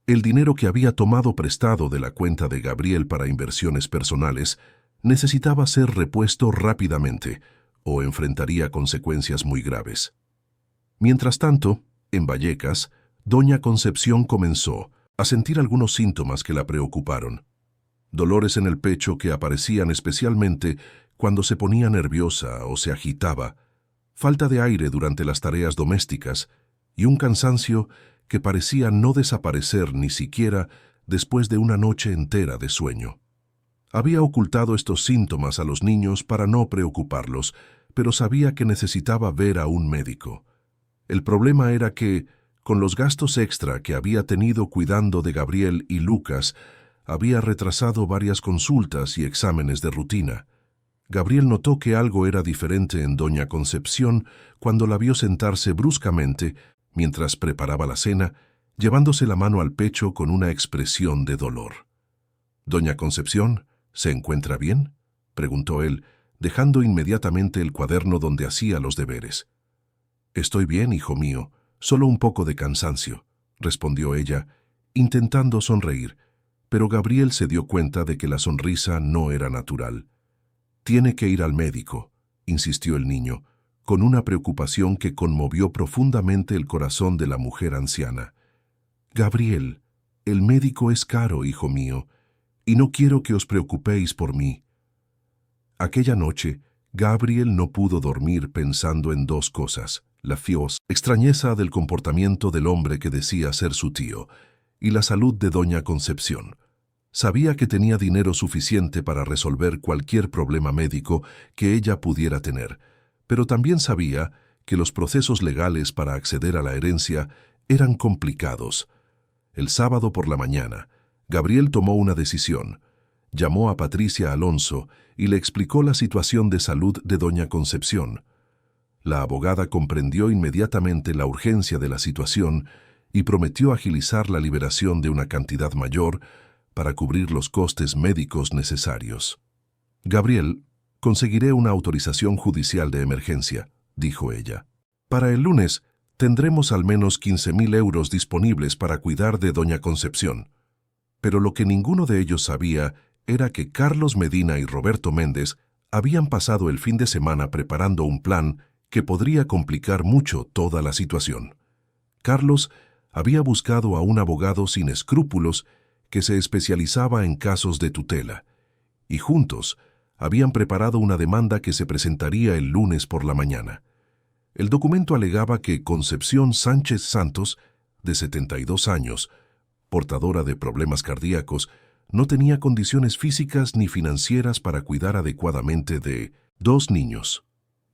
Speaker 1: El dinero que había tomado prestado de la cuenta de Gabriel para inversiones personales necesitaba ser repuesto rápidamente, o enfrentaría consecuencias muy graves. Mientras tanto, en Vallecas, doña Concepción comenzó a sentir algunos síntomas que la preocuparon. Dolores en el pecho que aparecían especialmente cuando se ponía nerviosa o se agitaba, falta de aire durante las tareas domésticas y un cansancio que parecía no desaparecer ni siquiera después de una noche entera de sueño. Había ocultado estos síntomas a los niños para no preocuparlos, pero sabía que necesitaba ver a un médico. El problema era que, con los gastos extra que había tenido cuidando de Gabriel y Lucas, había retrasado varias consultas y exámenes de rutina. Gabriel notó que algo era diferente en doña Concepción cuando la vio sentarse bruscamente mientras preparaba la cena, llevándose la mano al pecho con una expresión de dolor. «Doña Concepción, ¿se encuentra bien?», preguntó él, dejando inmediatamente el cuaderno donde hacía los deberes. «Estoy bien, hijo mío, solo un poco de cansancio», respondió ella, intentando sonreír, pero Gabriel se dio cuenta de que la sonrisa no era natural. «Tiene que ir al médico», insistió el niño, con una preocupación que conmovió profundamente el corazón de la mujer anciana. «Gabriel, el médico es caro, hijo mío, y no quiero que os preocupéis por mí». Aquella noche, Gabriel no pudo dormir pensando en dos cosas: la extrañeza del comportamiento del hombre que decía ser su tío, y la salud de doña Concepción. Sabía que tenía dinero suficiente para resolver cualquier problema médico que ella pudiera tener, pero también sabía que los procesos legales para acceder a la herencia eran complicados. El sábado por la mañana, Gabriel tomó una decisión. Llamó a Patricia Alonso y le explicó la situación de salud de doña Concepción. La abogada comprendió inmediatamente la urgencia de la situación y prometió agilizar la liberación de una cantidad mayor para cubrir los costes médicos necesarios. «Gabriel, conseguiré una autorización judicial de emergencia», dijo ella. «Para el lunes tendremos al menos 15.000 euros disponibles para cuidar de doña Concepción». Pero lo que ninguno de ellos sabía era que Carlos Medina y Roberto Méndez habían pasado el fin de semana preparando un plan que podría complicar mucho toda la situación. Carlos había buscado a un abogado sin escrúpulos que se especializaba en casos de tutela, y juntos habían preparado una demanda que se presentaría el lunes por la mañana. El documento alegaba que Concepción Sánchez Santos, de 72 años, portadora de problemas cardíacos, no tenía condiciones físicas ni financieras para cuidar adecuadamente de 2 niños.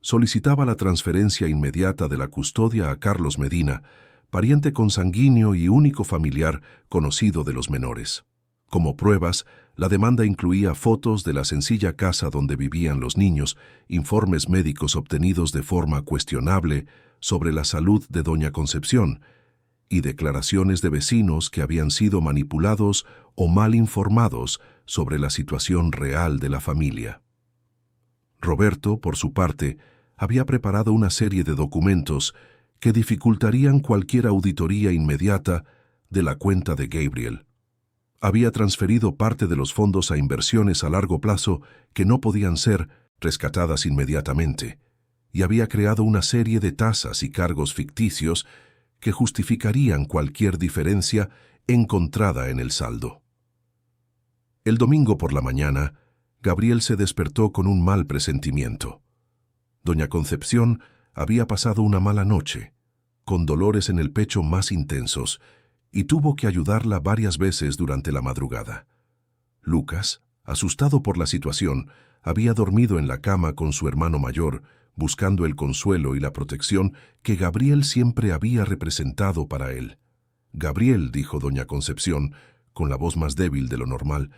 Speaker 1: Solicitaba la transferencia inmediata de la custodia a Carlos Medina, pariente consanguíneo y único familiar conocido de los menores. Como pruebas, la demanda incluía fotos de la sencilla casa donde vivían los niños, informes médicos obtenidos de forma cuestionable sobre la salud de doña Concepción y declaraciones de vecinos que habían sido manipulados o mal informados sobre la situación real de la familia. Roberto, por su parte, había preparado una serie de documentos que dificultarían cualquier auditoría inmediata de la cuenta de Gabriel. Había transferido parte de los fondos a inversiones a largo plazo que no podían ser rescatadas inmediatamente, y había creado una serie de tasas y cargos ficticios que justificarían cualquier diferencia encontrada en el saldo. El domingo por la mañana, Gabriel se despertó con un mal presentimiento. Doña Concepción había pasado una mala noche, con dolores en el pecho más intensos, y tuvo que ayudarla varias veces durante la madrugada. Lucas, asustado por la situación, había dormido en la cama con su hermano mayor, buscando el consuelo y la protección que Gabriel siempre había representado para él. «Gabriel», dijo doña Concepción, con la voz más débil de lo normal,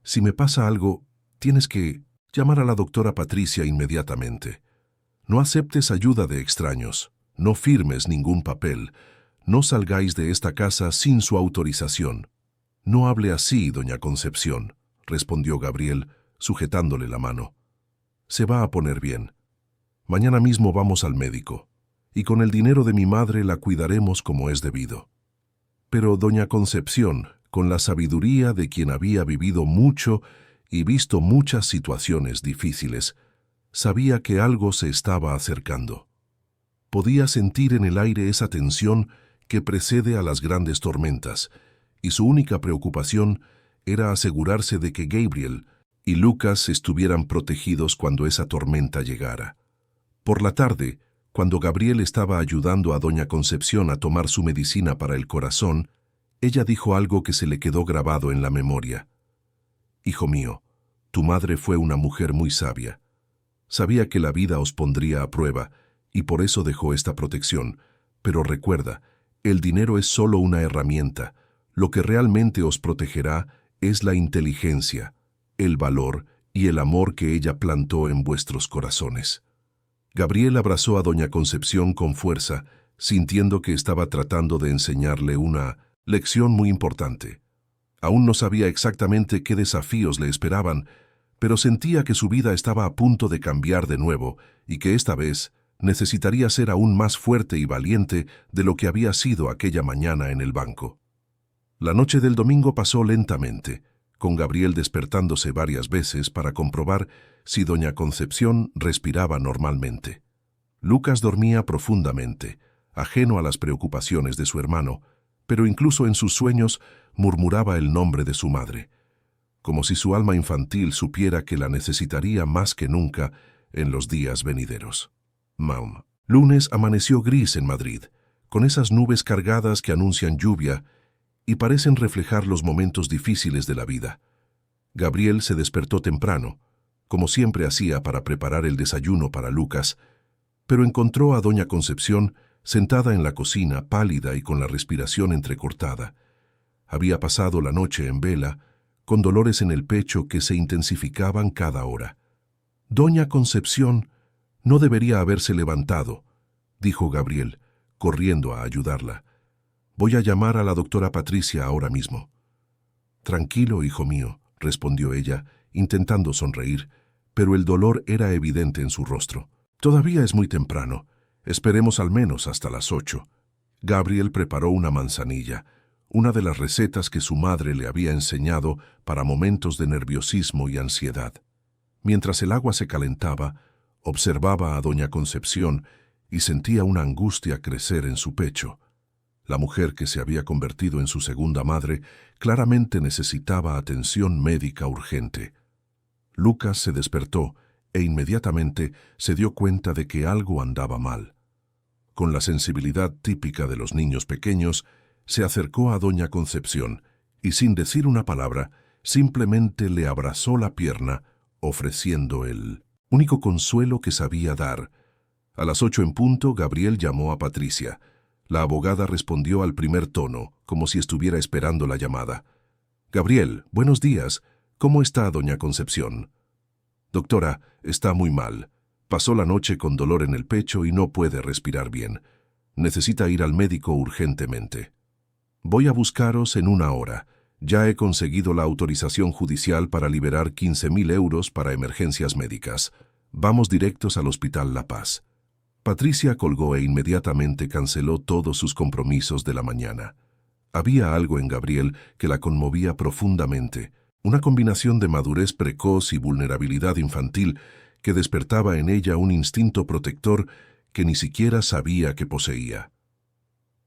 Speaker 1: «si me pasa algo, tienes que llamar a la doctora Patricia inmediatamente. No aceptes ayuda de extraños, no firmes ningún papel, no salgáis de esta casa sin su autorización». «No hable así, doña Concepción», respondió Gabriel, sujetándole la mano. «Se va a poner bien. Mañana mismo vamos al médico, y con el dinero de mi madre la cuidaremos como es debido». Pero doña Concepción, con la sabiduría de quien había vivido mucho y visto muchas situaciones difíciles, sabía que algo se estaba acercando. Podía sentir en el aire esa tensión que precede a las grandes tormentas, y su única preocupación era asegurarse de que Gabriel y Lucas estuvieran protegidos cuando esa tormenta llegara. Por la tarde, cuando Gabriel estaba ayudando a doña Concepción a tomar su medicina para el corazón, ella dijo algo que se le quedó grabado en la memoria. «Hijo mío, tu madre fue una mujer muy sabia. Sabía que la vida os pondría a prueba, y por eso dejó esta protección. Pero recuerda, el dinero es solo una herramienta. Lo que realmente os protegerá es la inteligencia, el valor y el amor que ella plantó en vuestros corazones». Gabriel abrazó a doña Concepción con fuerza, sintiendo que estaba tratando de enseñarle una lección muy importante. Aún no sabía exactamente qué desafíos le esperaban, pero sentía que su vida estaba a punto de cambiar de nuevo y que esta vez necesitaría ser aún más fuerte y valiente de lo que había sido aquella mañana en el banco. La noche del domingo pasó lentamente, con Gabriel despertándose varias veces para comprobar si doña Concepción respiraba normalmente. Lucas dormía profundamente, ajeno a las preocupaciones de su hermano, pero incluso en sus sueños murmuraba el nombre de su madre, como si su alma infantil supiera que la necesitaría más que nunca en los días venideros. Lunes amaneció gris en Madrid, con esas nubes cargadas que anuncian lluvia y parecen reflejar los momentos difíciles de la vida. Gabriel se despertó temprano, como siempre hacía para preparar el desayuno para Lucas, pero encontró a doña Concepción sentada en la cocina, pálida y con la respiración entrecortada. Había pasado la noche en vela, con dolores en el pecho que se intensificaban cada hora. «Doña Concepción no debería haberse levantado», dijo Gabriel, corriendo a ayudarla. Voy a llamar a la doctora Patricia ahora mismo. Tranquilo, hijo mío, respondió ella, intentando sonreír, pero el dolor era evidente en su rostro. Todavía es muy temprano. Esperemos al menos hasta las 8. Gabriel preparó una manzanilla, una de las recetas que su madre le había enseñado para momentos de nerviosismo y ansiedad. Mientras el agua se calentaba, observaba a doña Concepción y sentía una angustia crecer en su pecho. La mujer que se había convertido en su segunda madre claramente necesitaba atención médica urgente. Lucas se despertó e inmediatamente se dio cuenta de que algo andaba mal. Con la sensibilidad típica de los niños pequeños, se acercó a doña Concepción y sin decir una palabra, simplemente le abrazó la pierna, ofreciendo el único consuelo que sabía dar. A las 8 en punto, Gabriel llamó a Patricia. La abogada respondió al primer tono, como si estuviera esperando la llamada. «Gabriel, buenos días. ¿Cómo está doña Concepción?» «Doctora, está muy mal. Pasó la noche con dolor en el pecho y no puede respirar bien. Necesita ir al médico urgentemente. Voy a buscaros en 1 hora. Ya he conseguido la autorización judicial para liberar 15.000 euros para emergencias médicas. Vamos directos al Hospital La Paz». Patricia colgó e inmediatamente canceló todos sus compromisos de la mañana. Había algo en Gabriel que la conmovía profundamente, una combinación de madurez precoz y vulnerabilidad infantil que despertaba en ella un instinto protector que ni siquiera sabía que poseía.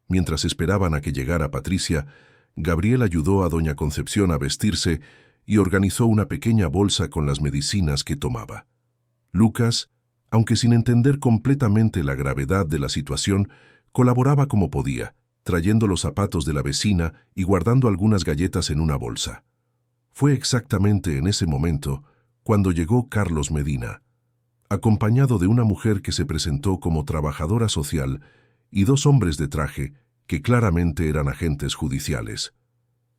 Speaker 1: Mientras esperaban a que llegara Patricia, Gabriel ayudó a doña Concepción a vestirse y organizó una pequeña bolsa con las medicinas que tomaba. Lucas, aunque sin entender completamente la gravedad de la situación, colaboraba como podía, trayendo los zapatos de la vecina y guardando algunas galletas en una bolsa. Fue exactamente en ese momento cuando llegó Carlos Medina, acompañado de una mujer que se presentó como trabajadora social y 2 hombres de traje que claramente eran agentes judiciales.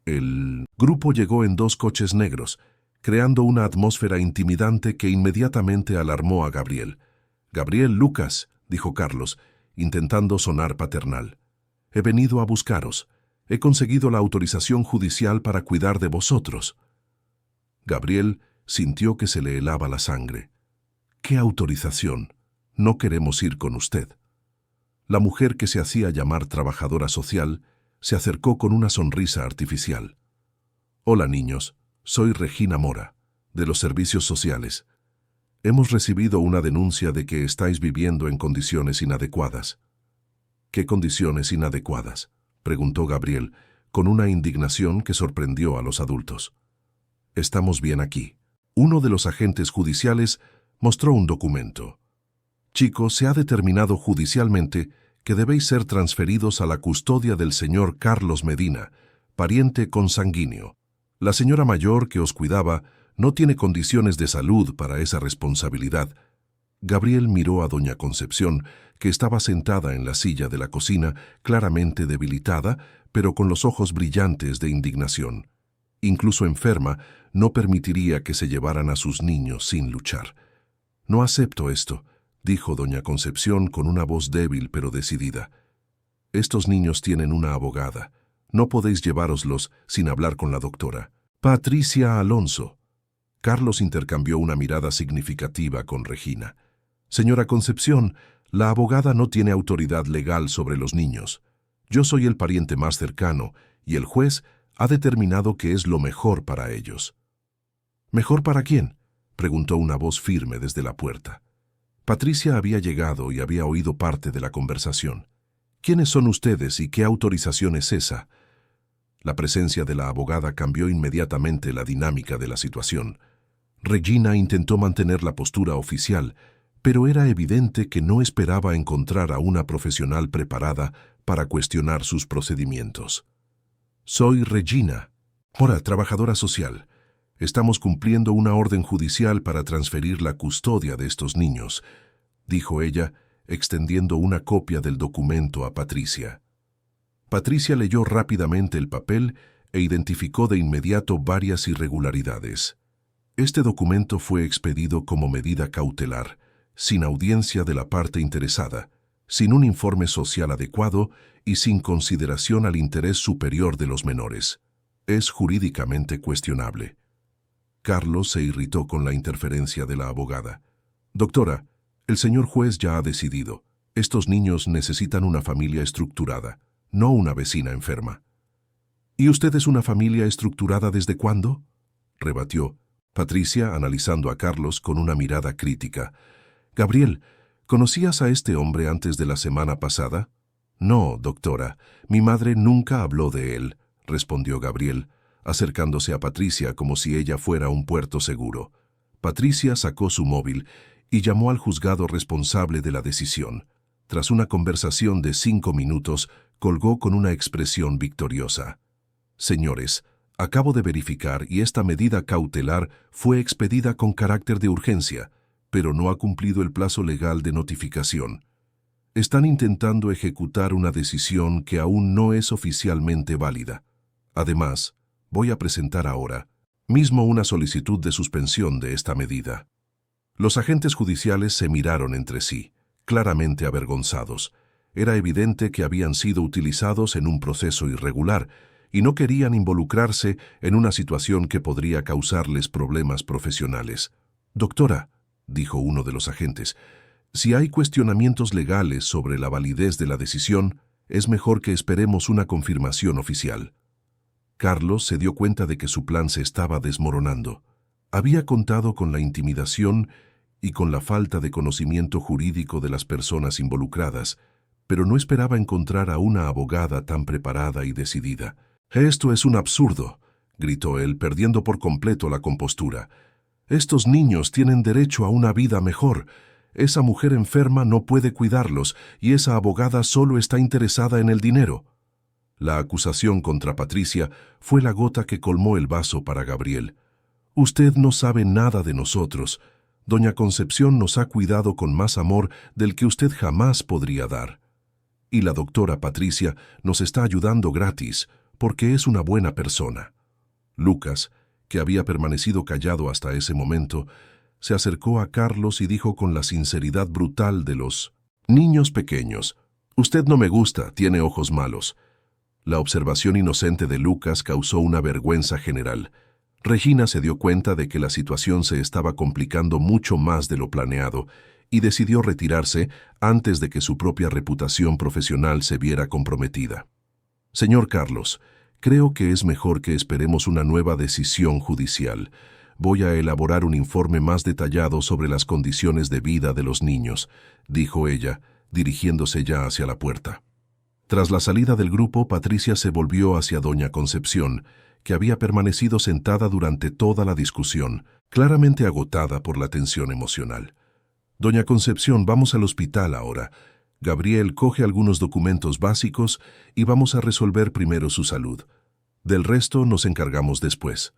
Speaker 1: El grupo llegó en 2 coches negros, creando una atmósfera intimidante que inmediatamente alarmó a Gabriel. «Gabriel, Lucas», dijo Carlos, intentando sonar paternal. «He venido a buscaros. He conseguido la autorización judicial para cuidar de vosotros». Gabriel sintió que se le helaba la sangre. «¿Qué autorización? No queremos ir con usted». La mujer que se hacía llamar trabajadora social se acercó con una sonrisa artificial. «Hola, niños. Soy Regina Mora, de los servicios sociales. Hemos recibido una denuncia de que estáis viviendo en condiciones inadecuadas». «¿Qué condiciones inadecuadas?», preguntó Gabriel, con una indignación que sorprendió a los adultos. «Estamos bien aquí». Uno de los agentes judiciales mostró un documento. «Chicos, se ha determinado judicialmente que debéis ser transferidos a la custodia del señor Carlos Medina, pariente consanguíneo. La señora mayor que os cuidaba no tiene condiciones de salud para esa responsabilidad». Gabriel miró a doña Concepción, que estaba sentada en la silla de la cocina, claramente debilitada, pero con los ojos brillantes de indignación. Incluso enferma, no permitiría que se llevaran a sus niños sin luchar. «No acepto esto», dijo doña Concepción con una voz débil pero decidida. «Estos niños tienen una abogada. No podéis llevároslos sin hablar con la doctora. Patricia Alonso». Carlos intercambió una mirada significativa con Regina. «Señora Concepción, la abogada no tiene autoridad legal sobre los niños. Yo soy el pariente más cercano y el juez ha determinado que es lo mejor para ellos». «¿Mejor para quién?», preguntó una voz firme desde la puerta. Patricia había llegado y había oído parte de la conversación. «¿Quiénes son ustedes y qué autorización es esa?». La presencia de la abogada cambió inmediatamente la dinámica de la situación. Regina intentó mantener la postura oficial, pero era evidente que no esperaba encontrar a una profesional preparada para cuestionar sus procedimientos. «Soy Regina Mora, trabajadora social. Estamos cumpliendo una orden judicial para transferir la custodia de estos niños», dijo ella, extendiendo una copia del documento a Patricia. Patricia leyó rápidamente el papel e identificó de inmediato varias irregularidades. Este documento fue expedido como medida cautelar, sin audiencia de la parte interesada, sin un informe social adecuado y sin consideración al interés superior de los menores. Es jurídicamente cuestionable. Carlos se irritó con la interferencia de la abogada. Doctora, el señor juez ya ha decidido. Estos niños necesitan una familia estructurada, no una vecina enferma. ¿Y usted es una familia estructurada desde cuándo?, rebatió Patricia, analizando a Carlos con una mirada crítica. Gabriel, ¿conocías a este hombre antes de la semana pasada? No, doctora, mi madre nunca habló de él, respondió Gabriel, acercándose a Patricia como si ella fuera un puerto seguro. Patricia sacó su móvil y llamó al juzgado responsable de la decisión. Tras una conversación de 5 minutos, colgó con una expresión victoriosa. Señores, acabo de verificar y esta medida cautelar fue expedida con carácter de urgencia, pero no ha cumplido el plazo legal de notificación. Están intentando ejecutar una decisión que aún no es oficialmente válida. Además, voy a presentar ahora mismo una solicitud de suspensión de esta medida. Los agentes judiciales se miraron entre sí, claramente avergonzados. Era evidente que habían sido utilizados en un proceso irregular y no querían involucrarse en una situación que podría causarles problemas profesionales. Doctora, dijo uno de los agentes, si hay cuestionamientos legales sobre la validez de la decisión, es mejor que esperemos una confirmación oficial. Carlos se dio cuenta de que su plan se estaba desmoronando. Había contado con la intimidación y con la falta de conocimiento jurídico de las personas involucradas, pero no esperaba encontrar a una abogada tan preparada y decidida. «Esto es un absurdo», gritó él, perdiendo por completo la compostura. «Estos niños tienen derecho a una vida mejor. Esa mujer enferma no puede cuidarlos y esa abogada solo está interesada en el dinero». La acusación contra Patricia fue la gota que colmó el vaso para Gabriel. «Usted no sabe nada de nosotros. Doña Concepción nos ha cuidado con más amor del que usted jamás podría dar. Y la doctora Patricia nos está ayudando gratis, porque es una buena persona». Lucas, que había permanecido callado hasta ese momento, se acercó a Carlos y dijo con la sinceridad brutal de los niños pequeños: «Usted no me gusta, tiene ojos malos». La observación inocente de Lucas causó una vergüenza general. Regina se dio cuenta de que la situación se estaba complicando mucho más de lo planeado y decidió retirarse antes de que su propia reputación profesional se viera comprometida. «Señor Carlos, creo que es mejor que esperemos una nueva decisión judicial. Voy a elaborar un informe más detallado sobre las condiciones de vida de los niños», dijo ella, dirigiéndose ya hacia la puerta. Tras la salida del grupo, Patricia se volvió hacia doña Concepción, que había permanecido sentada durante toda la discusión, claramente agotada por la tensión emocional. «Doña Concepción, vamos al hospital ahora. Gabriel, coge algunos documentos básicos y vamos a resolver primero su salud. Del resto nos encargamos después».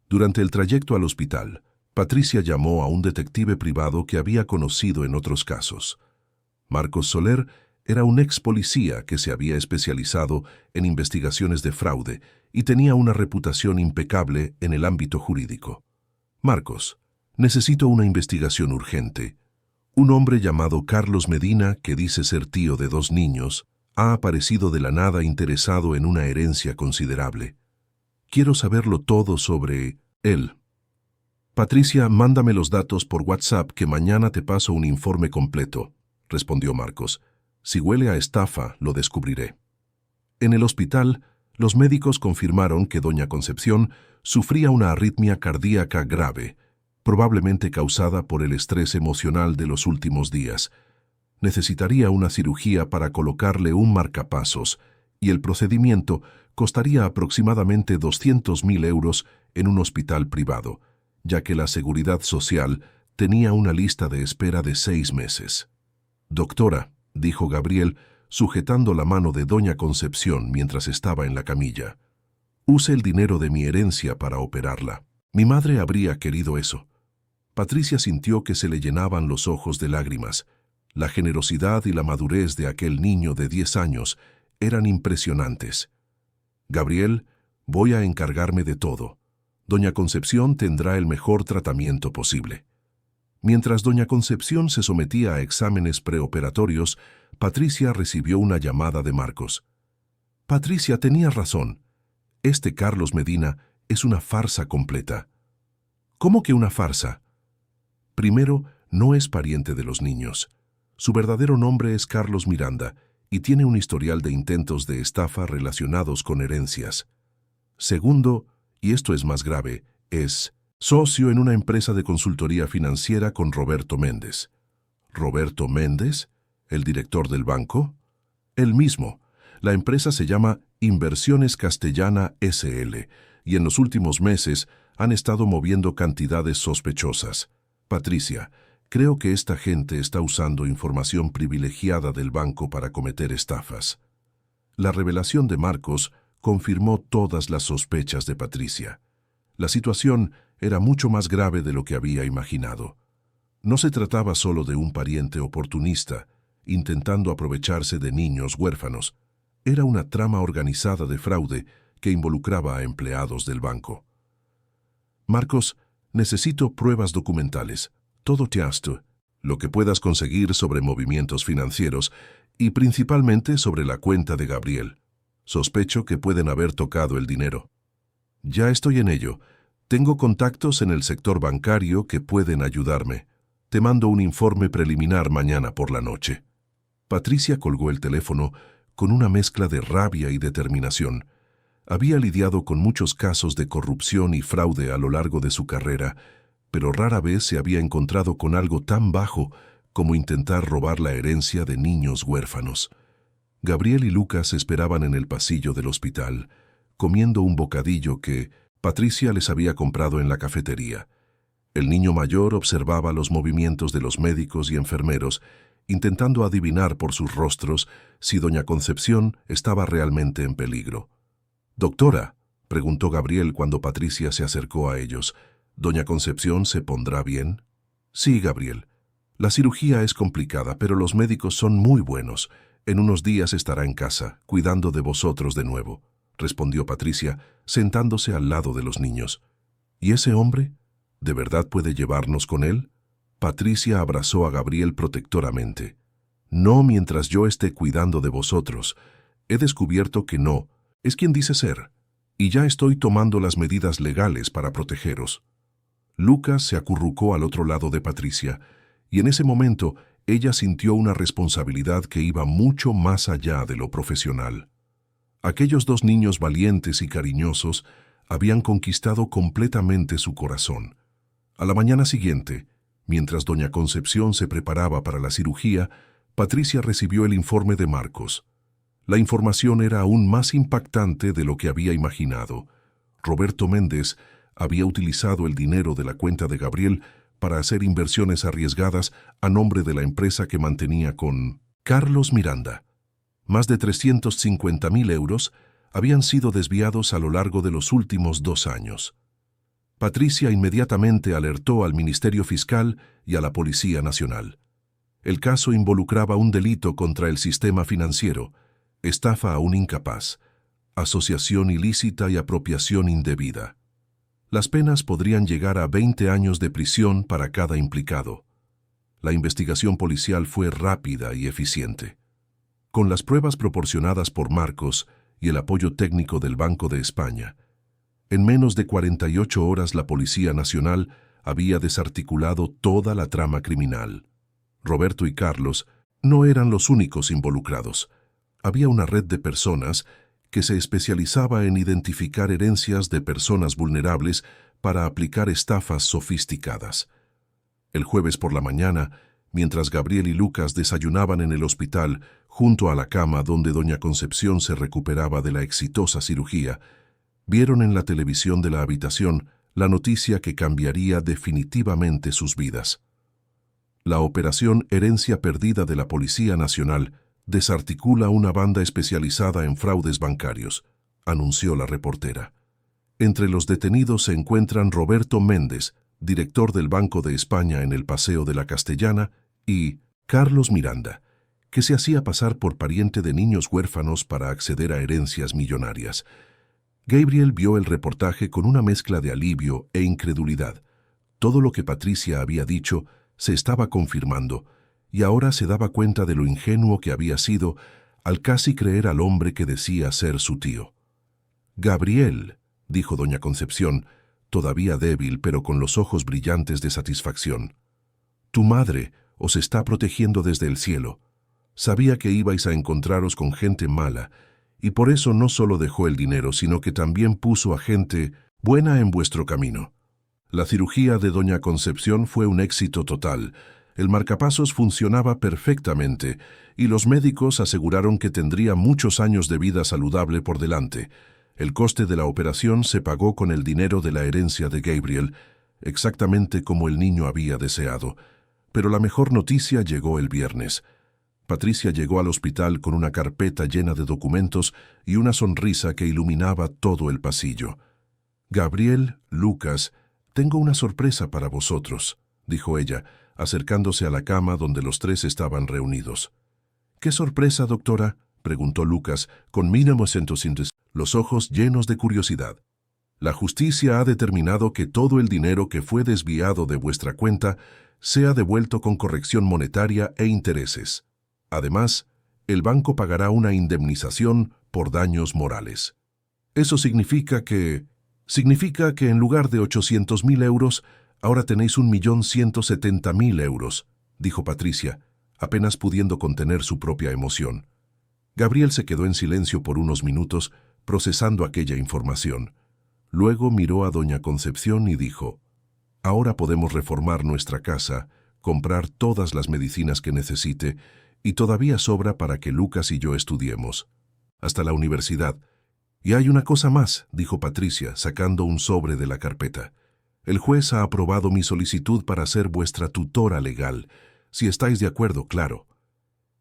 Speaker 1: Durante el trayecto al hospital, Patricia llamó a un detective privado que había conocido en otros casos. Marcos Soler era un ex policía que se había especializado en investigaciones de fraude y tenía una reputación impecable en el ámbito jurídico. «Marcos, necesito una investigación urgente. Un hombre llamado Carlos Medina, que dice ser tío de 2 niños, ha aparecido de la nada interesado en una herencia considerable. Quiero saberlo todo sobre él». «Patricia, mándame los datos por WhatsApp que mañana te paso un informe completo», respondió Marcos. «Si huele a estafa, lo descubriré». En el hospital, los médicos confirmaron que doña Concepción sufría una arritmia cardíaca grave, probablemente causada por el estrés emocional de los últimos días. Necesitaría una cirugía para colocarle un marcapasos, y el procedimiento costaría aproximadamente 200.000 euros en un hospital privado, ya que la Seguridad Social tenía una lista de espera de 6 meses. «Doctora», dijo Gabriel, sujetando la mano de doña Concepción mientras estaba en la camilla, «use el dinero de mi herencia para operarla. Mi madre habría querido eso». Patricia sintió que se le llenaban los ojos de lágrimas. La generosidad y la madurez de aquel niño de 10 años eran impresionantes. «Gabriel, voy a encargarme de todo. Doña Concepción tendrá el mejor tratamiento posible». Mientras doña Concepción se sometía a exámenes preoperatorios, Patricia recibió una llamada de Marcos. Patricia tenía razón. Este Carlos Medina es una farsa completa. ¿Cómo que una farsa? Primero, no es pariente de los niños. Su verdadero nombre es Carlos Miranda y tiene un historial de intentos de estafa relacionados con herencias. Segundo, y esto es más grave, es socio en una empresa de consultoría financiera con Roberto Méndez. ¿Roberto Méndez? ¿El director del banco? Él mismo. La empresa se llama Inversiones Castellana S.L. y en los últimos meses han estado moviendo cantidades sospechosas. Patricia, creo que esta gente está usando información privilegiada del banco para cometer estafas. La revelación de Marcos confirmó todas las sospechas de Patricia. La situación era mucho más grave de lo que había imaginado. No se trataba solo de un pariente oportunista, intentando aprovecharse de niños huérfanos. Era una trama organizada de fraude que involucraba a empleados del banco. Marcos, necesito pruebas documentales, todo teasto, lo que puedas conseguir sobre movimientos financieros y principalmente sobre la cuenta de Gabriel. Sospecho que pueden haber tocado el dinero. Ya estoy en ello. Tengo contactos en el sector bancario que pueden ayudarme. Te mando un informe preliminar mañana por la noche. Patricia colgó el teléfono con una mezcla de rabia y determinación. Había lidiado con muchos casos de corrupción y fraude a lo largo de su carrera, pero rara vez se había encontrado con algo tan bajo como intentar robar la herencia de niños huérfanos. Gabriel y Lucas esperaban en el pasillo del hospital, comiendo un bocadillo que Patricia les había comprado en la cafetería. El niño mayor observaba los movimientos de los médicos y enfermeros, intentando adivinar por sus rostros si doña Concepción estaba realmente en peligro. «Doctora», preguntó Gabriel cuando Patricia se acercó a ellos, «¿Doña Concepción se pondrá bien?» «Sí, Gabriel. La cirugía es complicada, pero los médicos son muy buenos. En unos días estará en casa, cuidando de vosotros de nuevo», respondió Patricia, sentándose al lado de los niños. «¿Y ese hombre? ¿De verdad puede llevarnos con él?» Patricia abrazó a Gabriel protectoramente. «No mientras yo esté cuidando de vosotros. He descubierto que no. Es quien dice ser. Y ya estoy tomando las medidas legales para protegeros». Lucas se acurrucó al otro lado de Patricia, y en ese momento ella sintió una responsabilidad que iba mucho más allá de lo profesional. Aquellos dos niños valientes y cariñosos habían conquistado completamente su corazón. A la mañana siguiente, mientras doña Concepción se preparaba para la cirugía, Patricia recibió el informe de Marcos. La información era aún más impactante de lo que había imaginado. Roberto Méndez había utilizado el dinero de la cuenta de Gabriel para hacer inversiones arriesgadas a nombre de la empresa que mantenía con Carlos Miranda. Más de 350.000 euros habían sido desviados a lo largo de los últimos 2 años. Patricia inmediatamente alertó al Ministerio Fiscal y a la Policía Nacional. El caso involucraba un delito contra el sistema financiero, estafa a un incapaz, asociación ilícita y apropiación indebida. Las penas podrían llegar a 20 años de prisión para cada implicado. La investigación policial fue rápida y eficiente. Con las pruebas proporcionadas por Marcos y el apoyo técnico del Banco de España, en menos de 48 horas la Policía Nacional había desarticulado toda la trama criminal. Roberto y Carlos no eran los únicos involucrados. Había una red de personas que se especializaba en identificar herencias de personas vulnerables para aplicar estafas sofisticadas. El jueves por la mañana, mientras Gabriel y Lucas desayunaban en el hospital, junto a la cama donde doña Concepción se recuperaba de la exitosa cirugía, vieron en la televisión de la habitación la noticia que cambiaría definitivamente sus vidas. La operación Herencia Perdida de la Policía Nacional desarticula una banda especializada en fraudes bancarios, anunció la reportera. Entre los detenidos se encuentran Roberto Méndez, director del Banco de España en el Paseo de la Castellana, y Carlos Miranda, que se hacía pasar por pariente de niños huérfanos para acceder a herencias millonarias. Gabriel vio el reportaje con una mezcla de alivio e incredulidad. Todo lo que Patricia había dicho se estaba confirmando, y ahora se daba cuenta de lo ingenuo que había sido al casi creer al hombre que decía ser su tío. «Gabriel», dijo doña Concepción, todavía débil pero con los ojos brillantes de satisfacción. «Tu madre os está protegiendo desde el cielo. Sabía que ibais a encontraros con gente mala, y por eso no solo dejó el dinero, sino que también puso a gente buena en vuestro camino». La cirugía de doña Concepción fue un éxito total. El marcapasos funcionaba perfectamente, y los médicos aseguraron que tendría muchos años de vida saludable por delante. El coste de la operación se pagó con el dinero de la herencia de Gabriel, exactamente como el niño había deseado. Pero la mejor noticia llegó el viernes. Patricia llegó al hospital con una carpeta llena de documentos y una sonrisa que iluminaba todo el pasillo. «Gabriel, Lucas, tengo una sorpresa para vosotros», dijo ella, acercándose a la cama donde los tres estaban reunidos. «¿Qué sorpresa, doctora?», preguntó Lucas, con mínimos entusiasmos, los ojos llenos de curiosidad. «La justicia ha determinado que todo el dinero que fue desviado de vuestra cuenta sea devuelto con corrección monetaria e intereses. Además, el banco pagará una indemnización por daños morales. Eso significa que en lugar de 800.000 euros, ahora tenéis 1.170.000 euros», dijo Patricia, apenas pudiendo contener su propia emoción. Gabriel se quedó en silencio por unos minutos, procesando aquella información. Luego miró a doña Concepción y dijo: «Ahora podemos reformar nuestra casa, comprar todas las medicinas que necesite, y todavía sobra para que Lucas y yo estudiemos. Hasta la universidad. Y hay una cosa más», dijo Patricia, sacando un sobre de la carpeta. «El juez ha aprobado mi solicitud para ser vuestra tutora legal, si estáis de acuerdo, claro».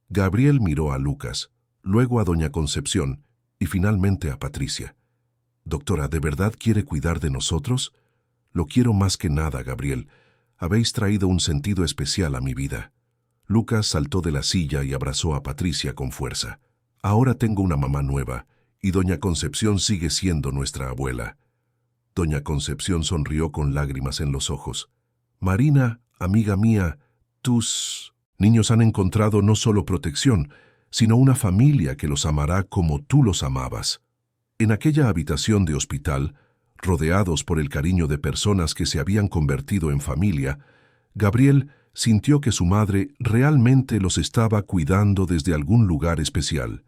Speaker 1: Gabriel miró a Lucas, luego a doña Concepción y finalmente a Patricia. «Doctora, ¿de verdad quiere cuidar de nosotros?». «Lo quiero más que nada, Gabriel. Habéis traído un sentido especial a mi vida». Lucas saltó de la silla y abrazó a Patricia con fuerza. «Ahora tengo una mamá nueva, y doña Concepción sigue siendo nuestra abuela». Doña Concepción sonrió con lágrimas en los ojos. «Marina, amiga mía, tus niños han encontrado no solo protección, sino una familia que los amará como tú los amabas». En aquella habitación de hospital, rodeados por el cariño de personas que se habían convertido en familia, Gabriel sintió que su madre realmente los estaba cuidando desde algún lugar especial.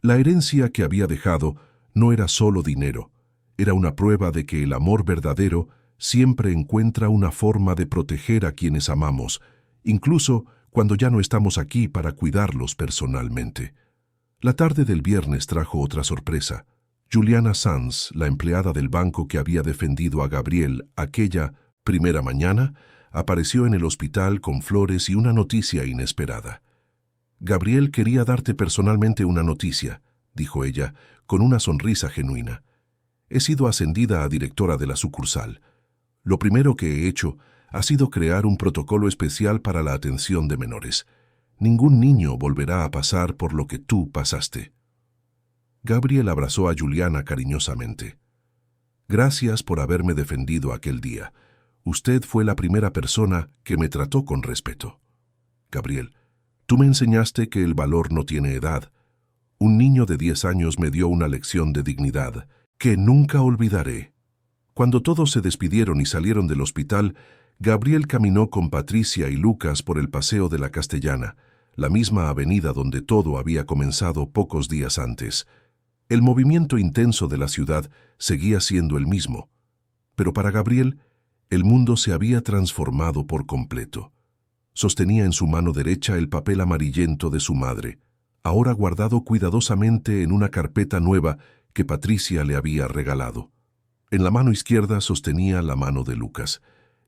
Speaker 1: La herencia que había dejado no era solo dinero, era una prueba de que el amor verdadero siempre encuentra una forma de proteger a quienes amamos, incluso cuando ya no estamos aquí para cuidarlos personalmente. La tarde del viernes trajo otra sorpresa. Juliana Sanz, la empleada del banco que había defendido a Gabriel aquella primera mañana, apareció en el hospital con flores y una noticia inesperada. «Gabriel quería darte personalmente una noticia», dijo ella, con una sonrisa genuina. «He sido ascendida a directora de la sucursal. Lo primero que he hecho ha sido crear un protocolo especial para la atención de menores. Ningún niño volverá a pasar por lo que tú pasaste». Gabriel abrazó a Juliana cariñosamente. «Gracias por haberme defendido aquel día. Usted fue la primera persona que me trató con respeto. Gabriel, tú me enseñaste que el valor no tiene edad. Un niño de 10 años me dio una lección de dignidad que nunca olvidaré». Cuando todos se despidieron y salieron del hospital, Gabriel caminó con Patricia y Lucas por el Paseo de la Castellana, la misma avenida donde todo había comenzado pocos días antes. El movimiento intenso de la ciudad seguía siendo el mismo, pero para Gabriel, el mundo se había transformado por completo. Sostenía en su mano derecha el papel amarillento de su madre, ahora guardado cuidadosamente en una carpeta nueva que Patricia le había regalado. En la mano izquierda sostenía la mano de Lucas,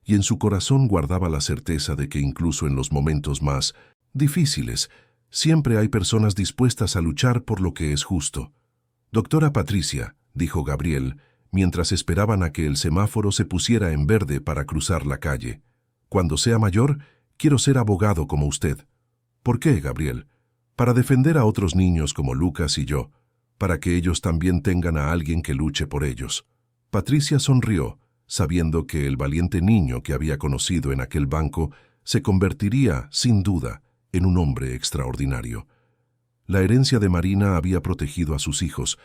Speaker 1: y en su corazón guardaba la certeza de que incluso en los momentos más difíciles, siempre hay personas dispuestas a luchar por lo que es justo. «Doctora Patricia», dijo Gabriel, mientras esperaban a que el semáforo se pusiera en verde para cruzar la calle, «cuando sea mayor, quiero ser abogado como usted». «¿Por qué, Gabriel?» «Para defender a otros niños como Lucas y yo, para que ellos también tengan a alguien que luche por ellos». Patricia sonrió, sabiendo que el valiente niño que había conocido en aquel banco se convertiría, sin duda, en un hombre extraordinario. La herencia de Marina había protegido a sus hijos,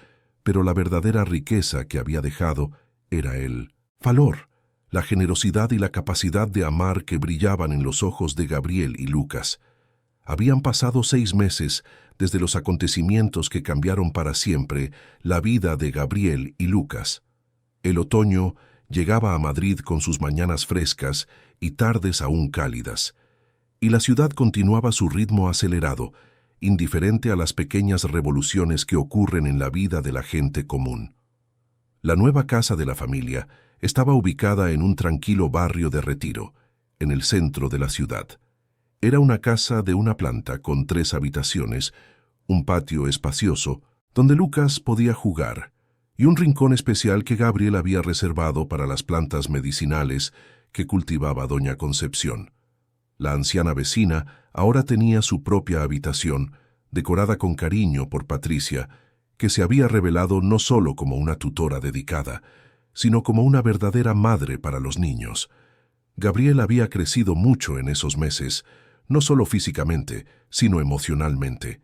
Speaker 1: pero la verdadera riqueza que había dejado era el valor, la generosidad y la capacidad de amar que brillaban en los ojos de Gabriel y Lucas. Habían pasado 6 meses desde los acontecimientos que cambiaron para siempre la vida de Gabriel y Lucas. El otoño llegaba a Madrid con sus mañanas frescas y tardes aún cálidas, y la ciudad continuaba su ritmo acelerado, indiferente a las pequeñas revoluciones que ocurren en la vida de la gente común. La nueva casa de la familia estaba ubicada en un tranquilo barrio de Retiro, en el centro de la ciudad. Era una casa de una planta con 3 habitaciones, un patio espacioso donde Lucas podía jugar y un rincón especial que Gabriel había reservado para las plantas medicinales que cultivaba doña Concepción. La anciana vecina ahora tenía su propia habitación, decorada con cariño por Patricia, que se había revelado no solo como una tutora dedicada, sino como una verdadera madre para los niños. Gabriel había crecido mucho en esos meses, no solo físicamente, sino emocionalmente.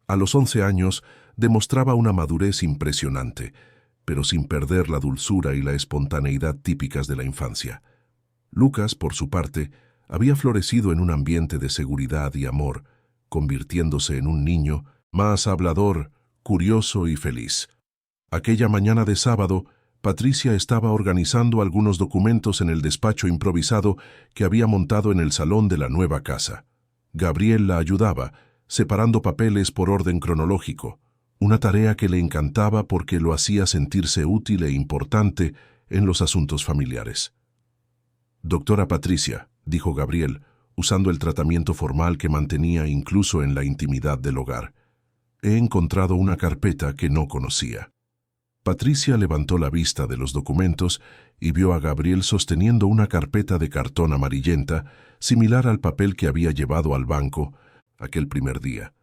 Speaker 1: A los 11 años demostraba una madurez impresionante, pero sin perder la dulzura y la espontaneidad típicas de la infancia. Lucas, por su parte, había florecido en un ambiente de seguridad y amor, convirtiéndose en un niño más hablador, curioso y feliz. Aquella mañana de sábado, Patricia estaba organizando algunos documentos en el despacho improvisado que había montado en el salón de la nueva casa. Gabriel la ayudaba, separando papeles por orden cronológico, una tarea que le encantaba porque lo hacía sentirse útil e importante en los asuntos familiares. «Doctora Patricia», dijo Gabriel, usando el tratamiento formal que mantenía incluso en la intimidad del hogar, «he encontrado una carpeta que no conocía». Patricia levantó la vista de los documentos y vio a Gabriel sosteniendo una carpeta de cartón amarillenta, similar al papel que había llevado al banco aquel primer día.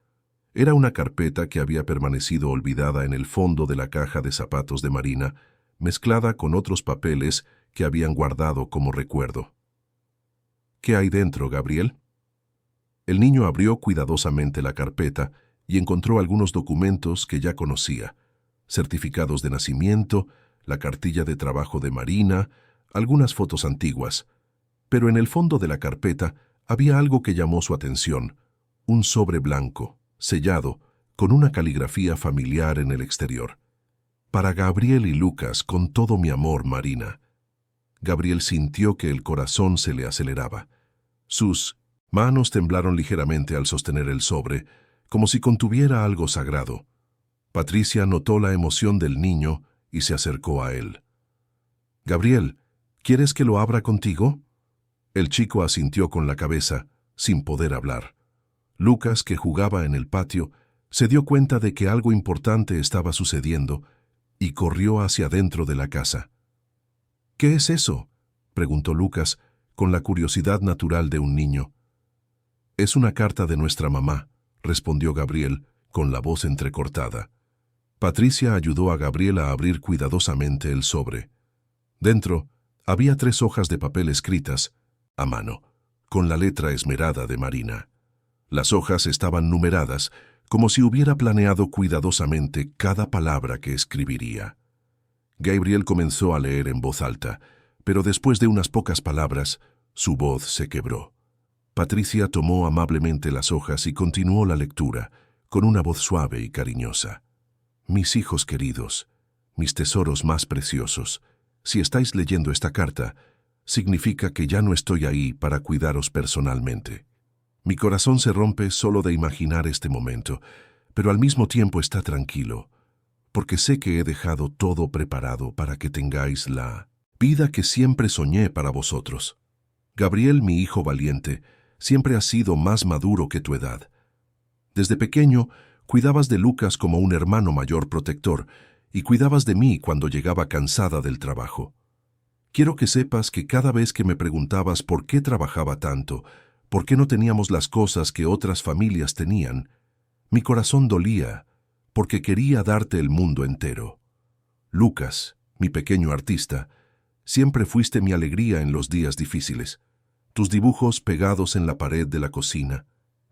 Speaker 1: Era una carpeta que había permanecido olvidada en el fondo de la caja de zapatos de Marina, mezclada con otros papeles que habían guardado como recuerdo. «¿Qué hay dentro, Gabriel?» El niño abrió cuidadosamente la carpeta y encontró algunos documentos que ya conocía: certificados de nacimiento, la cartilla de trabajo de Marina, algunas fotos antiguas. Pero en el fondo de la carpeta había algo que llamó su atención: un sobre blanco, sellado, con una caligrafía familiar en el exterior. «Para Gabriel y Lucas, con todo mi amor, Marina». Gabriel sintió que el corazón se le aceleraba. Sus manos temblaron ligeramente al sostener el sobre, como si contuviera algo sagrado. Patricia notó la emoción del niño y se acercó a él. «Gabriel, ¿quieres que lo abra contigo?» El chico asintió con la cabeza, sin poder hablar. Lucas, que jugaba en el patio, se dio cuenta de que algo importante estaba sucediendo y corrió hacia dentro de la casa. «¿Qué es eso?», preguntó Lucas, con la curiosidad natural de un niño. «Es una carta de nuestra mamá», respondió Gabriel, con la voz entrecortada. Patricia ayudó a Gabriel a abrir cuidadosamente el sobre. Dentro había 3 hojas de papel escritas, a mano, con la letra esmerada de Marina. Las hojas estaban numeradas, como si hubiera planeado cuidadosamente cada palabra que escribiría. Gabriel comenzó a leer en voz alta, pero después de unas pocas palabras, su voz se quebró. Patricia tomó amablemente las hojas y continuó la lectura, con una voz suave y cariñosa. «Mis hijos queridos, mis tesoros más preciosos, si estáis leyendo esta carta, significa que ya no estoy ahí para cuidaros personalmente. Mi corazón se rompe solo de imaginar este momento, pero al mismo tiempo está tranquilo, porque sé que he dejado todo preparado para que tengáis la vida que siempre soñé para vosotros. Gabriel, mi hijo valiente, siempre has sido más maduro que tu edad. Desde pequeño, cuidabas de Lucas como un hermano mayor protector y cuidabas de mí cuando llegaba cansada del trabajo. Quiero que sepas que cada vez que me preguntabas por qué trabajaba tanto, por qué no teníamos las cosas que otras familias tenían, mi corazón dolía, porque quería darte el mundo entero. Lucas, mi pequeño artista, siempre fuiste mi alegría en los días difíciles. tus dibujos pegados en la pared de la cocina,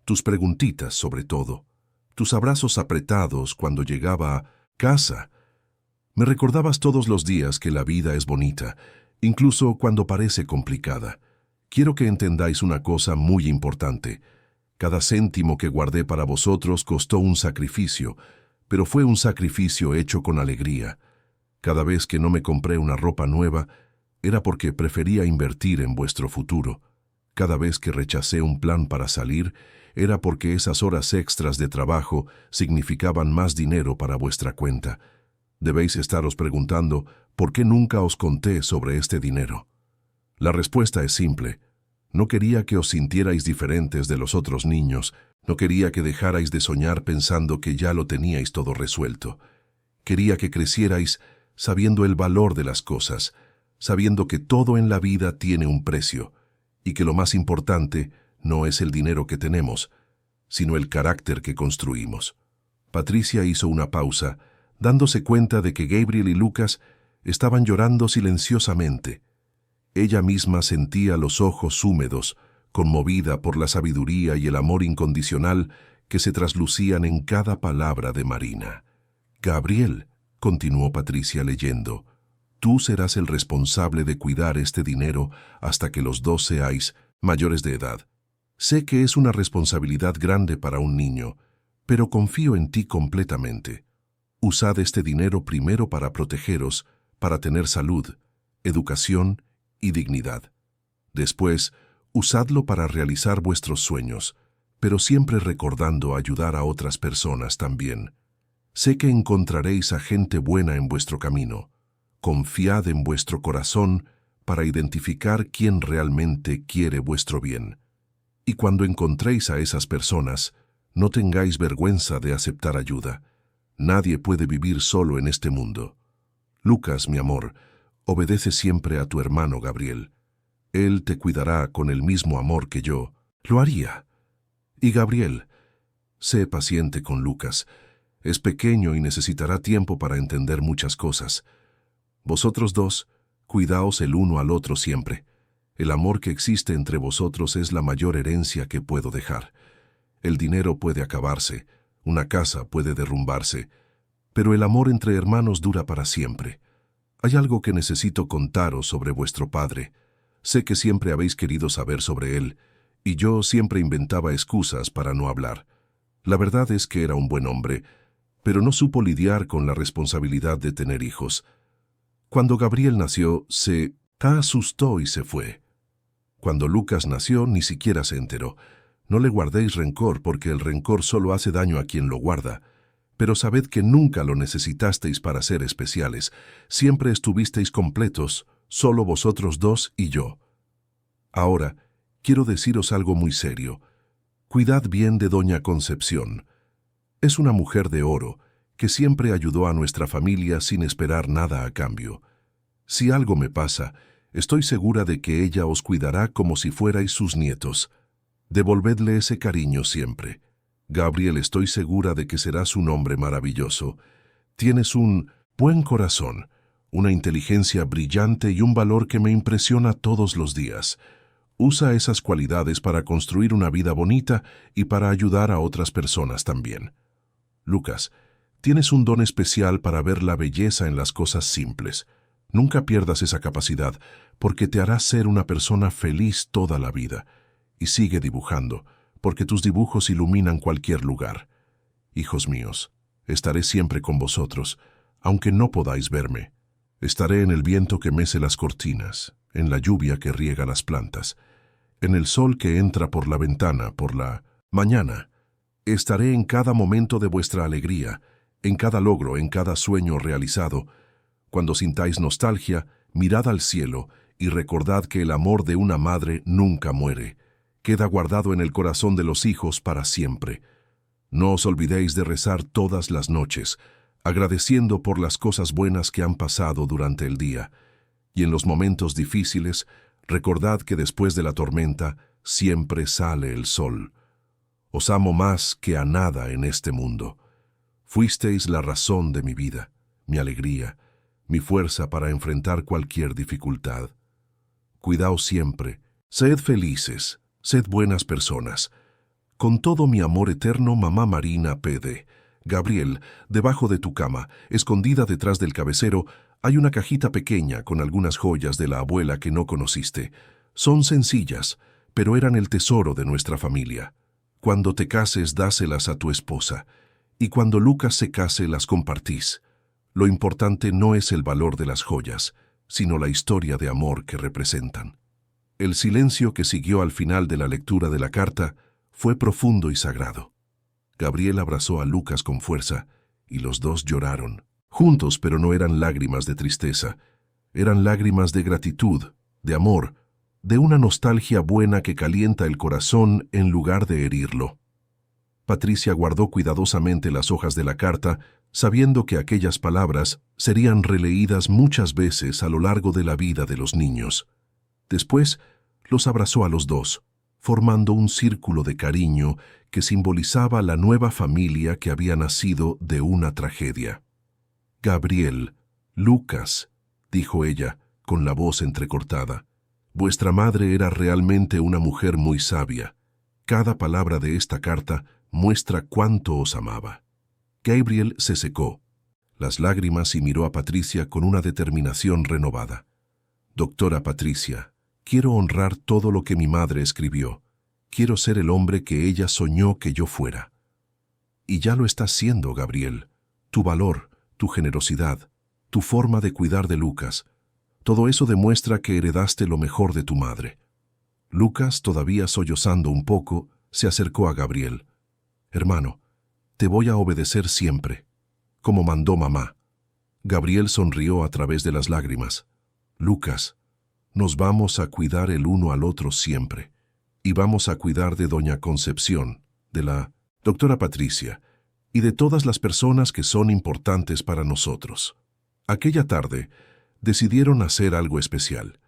Speaker 1: tus preguntitas sobre todo, tus abrazos apretados cuando llegaba a casa. Me recordabas todos los días que la vida es bonita, incluso cuando parece complicada. Quiero que entendáis una cosa muy importante. Cada céntimo que guardé para vosotros costó un sacrificio, pero fue un sacrificio hecho con alegría. Cada vez que no me compré una ropa nueva, era porque prefería invertir en vuestro futuro. Cada vez que rechacé un plan para salir, era porque esas horas extras de trabajo significaban más dinero para vuestra cuenta. Debéis estaros preguntando, ¿por qué nunca os conté sobre este dinero? La respuesta es simple. No quería que os sintierais diferentes de los otros niños, no quería que dejarais de soñar pensando que ya lo teníais todo resuelto. Quería que crecierais sabiendo el valor de las cosas, sabiendo que todo en la vida tiene un precio, y que lo más importante no es el dinero que tenemos, sino el carácter que construimos. Patricia hizo una pausa, dándose cuenta de que Gabriel y Lucas estaban llorando silenciosamente. Ella misma sentía los ojos húmedos, conmovida por la sabiduría y el amor incondicional que se traslucían en cada palabra de Marina. «Gabriel», continuó Patricia leyendo, «tú serás el responsable de cuidar este dinero hasta que los dos seáis mayores de edad. Sé que es una responsabilidad grande para un niño, pero confío en ti completamente. Usad este dinero primero para protegeros, para tener salud, educación y dignidad. Después, usadlo para realizar vuestros sueños, pero siempre recordando ayudar a otras personas también. Sé que encontraréis a gente buena en vuestro camino. Confiad en vuestro corazón para identificar quién realmente quiere vuestro bien. Y cuando encontréis a esas personas, no tengáis vergüenza de aceptar ayuda. Nadie puede vivir solo en este mundo. Lucas, mi amor, obedece siempre a tu hermano Gabriel. Él te cuidará con el mismo amor que yo lo haría. Y Gabriel, sé paciente con Lucas. Es pequeño y necesitará tiempo para entender muchas cosas. Vosotros dos, cuidaos el uno al otro siempre. El amor que existe entre vosotros es la mayor herencia que puedo dejar. El dinero puede acabarse, una casa puede derrumbarse, pero el amor entre hermanos dura para siempre. Hay algo que necesito contaros sobre vuestro padre. Sé que siempre habéis querido saber sobre él, y yo siempre inventaba excusas para no hablar. La verdad es que era un buen hombre, pero no supo lidiar con la responsabilidad de tener hijos. Cuando Gabriel nació, se asustó y se fue. Cuando Lucas nació, ni siquiera se enteró. No le guardéis rencor, porque el rencor solo hace daño a quien lo guarda. Pero sabed que nunca lo necesitasteis para ser especiales. Siempre estuvisteis completos, solo vosotros dos y yo. Ahora, quiero deciros algo muy serio. Cuidad bien de doña Concepción. Es una mujer de oro, que siempre ayudó a nuestra familia sin esperar nada a cambio. Si algo me pasa, estoy segura de que ella os cuidará como si fuerais sus nietos. Devolvedle ese cariño siempre. Gabriel, estoy segura de que serás un hombre maravilloso. Tienes un buen corazón, una inteligencia brillante y un valor que me impresiona todos los días. Usa esas cualidades para construir una vida bonita y para ayudar a otras personas también. Lucas, tienes un don especial para ver la belleza en las cosas simples. Nunca pierdas esa capacidad, porque te hará ser una persona feliz toda la vida. Y sigue dibujando, porque tus dibujos iluminan cualquier lugar. Hijos míos, estaré siempre con vosotros, aunque no podáis verme. Estaré en el viento que mece las cortinas, en la lluvia que riega las plantas, en el sol que entra por la ventana, por la mañana. Estaré en cada momento de vuestra alegría, en cada logro, en cada sueño realizado. Cuando sintáis nostalgia, mirad al cielo y recordad que el amor de una madre nunca muere. Queda guardado en el corazón de los hijos para siempre. No os olvidéis de rezar todas las noches, agradeciendo por las cosas buenas que han pasado durante el día. Y en los momentos difíciles, recordad que después de la tormenta siempre sale el sol. Os amo más que a nada en este mundo. Fuisteis la razón de mi vida, mi alegría, mi fuerza para enfrentar cualquier dificultad. Cuidaos siempre Sed felices, sed buenas personas. Con todo mi amor eterno, mamá Marina P.D. Gabriel, debajo de tu cama, escondida detrás del cabecero, hay una cajita pequeña con algunas joyas de la abuela que no conociste. Son sencillas, pero eran el tesoro de nuestra familia. Cuando te cases, dáselas a tu esposa, y cuando Lucas se case, las compartís. Lo importante no es el valor de las joyas, sino la historia de amor que representan. El silencio que siguió al final de la lectura de la carta fue profundo y sagrado. Gabriel abrazó a Lucas con fuerza, y los dos lloraron. Juntos, pero no eran lágrimas de tristeza. Eran lágrimas de gratitud, de amor, de una nostalgia buena que calienta el corazón en lugar de herirlo. Patricia guardó cuidadosamente las hojas de la carta, sabiendo que aquellas palabras serían releídas muchas veces a lo largo de la vida de los niños. Después, los abrazó a los dos, formando un círculo de cariño que simbolizaba la nueva familia que había nacido de una tragedia. «Gabriel, Lucas», dijo ella, con la voz entrecortada, «vuestra madre era realmente una mujer muy sabia. Cada palabra de esta carta muestra cuánto os amaba». Gabriel se secó las lágrimas y miró a Patricia con una determinación renovada. «Doctora Patricia, quiero honrar todo lo que mi madre escribió. Quiero ser el hombre que ella soñó que yo fuera». «Y ya lo estás siendo, Gabriel. Tu valor, tu generosidad, tu forma de cuidar de Lucas, todo eso demuestra que heredaste lo mejor de tu madre». Lucas, todavía sollozando un poco, se acercó a Gabriel. «Hermano, te voy a obedecer siempre, como mandó mamá». Gabriel sonrió a través de las lágrimas. «Lucas, nos vamos a cuidar el uno al otro siempre, y vamos a cuidar de doña Concepción, de la doctora Patricia, y de todas las personas que son importantes para nosotros». Aquella tarde, decidieron hacer algo especial.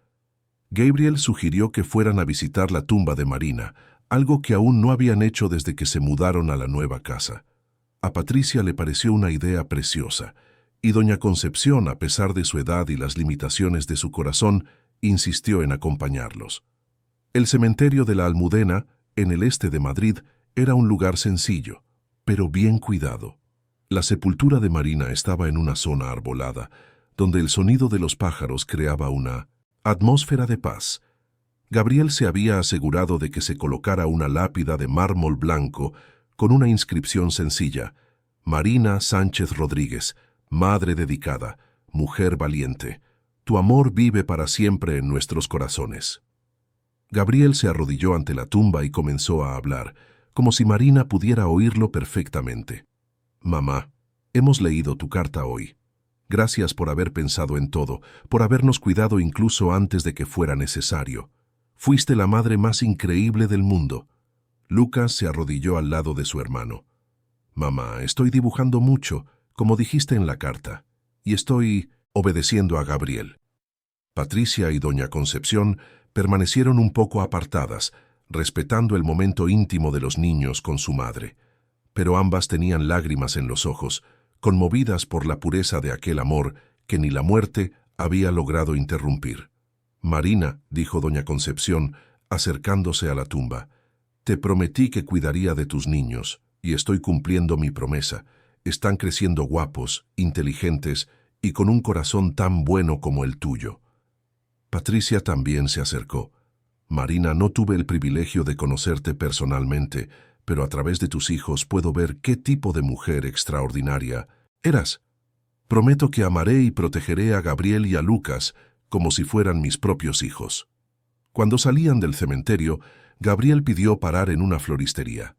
Speaker 1: Gabriel sugirió que fueran a visitar la tumba de Marina, algo que aún no habían hecho desde que se mudaron a la nueva casa. A Patricia le pareció una idea preciosa, y doña Concepción, a pesar de su edad y las limitaciones de su corazón, insistió en acompañarlos. El cementerio de la Almudena, en el este de Madrid, era un lugar sencillo, pero bien cuidado. La sepultura de Marina estaba en una zona arbolada, donde el sonido de los pájaros creaba una atmósfera de paz. Gabriel se había asegurado de que se colocara una lápida de mármol blanco con una inscripción sencilla: «Marina Sánchez Rodríguez, madre dedicada, mujer valiente. Tu amor vive para siempre en nuestros corazones». Gabriel se arrodilló ante la tumba y comenzó a hablar, como si Marina pudiera oírlo perfectamente. «Mamá, hemos leído tu carta hoy. Gracias por haber pensado en todo, por habernos cuidado incluso antes de que fuera necesario. Fuiste la madre más increíble del mundo». Lucas se arrodilló al lado de su hermano. «Mamá, estoy dibujando mucho, como dijiste en la carta, y estoy obedeciendo a Gabriel». Patricia y doña Concepción permanecieron un poco apartadas, respetando el momento íntimo de los niños con su madre. Pero ambas tenían lágrimas en los ojos, conmovidas por la pureza de aquel amor que ni la muerte había logrado interrumpir. «Marina», dijo doña Concepción, acercándose a la tumba, «te prometí que cuidaría de tus niños, y estoy cumpliendo mi promesa. Están creciendo guapos, inteligentes y con un corazón tan bueno como el tuyo». Patricia también se acercó. «Marina, no tuve el privilegio de conocerte personalmente, pero a través de tus hijos puedo ver qué tipo de mujer extraordinaria eras. Prometo que amaré y protegeré a Gabriel y a Lucas como si fueran mis propios hijos». Cuando salían del cementerio, Gabriel pidió parar en una floristería.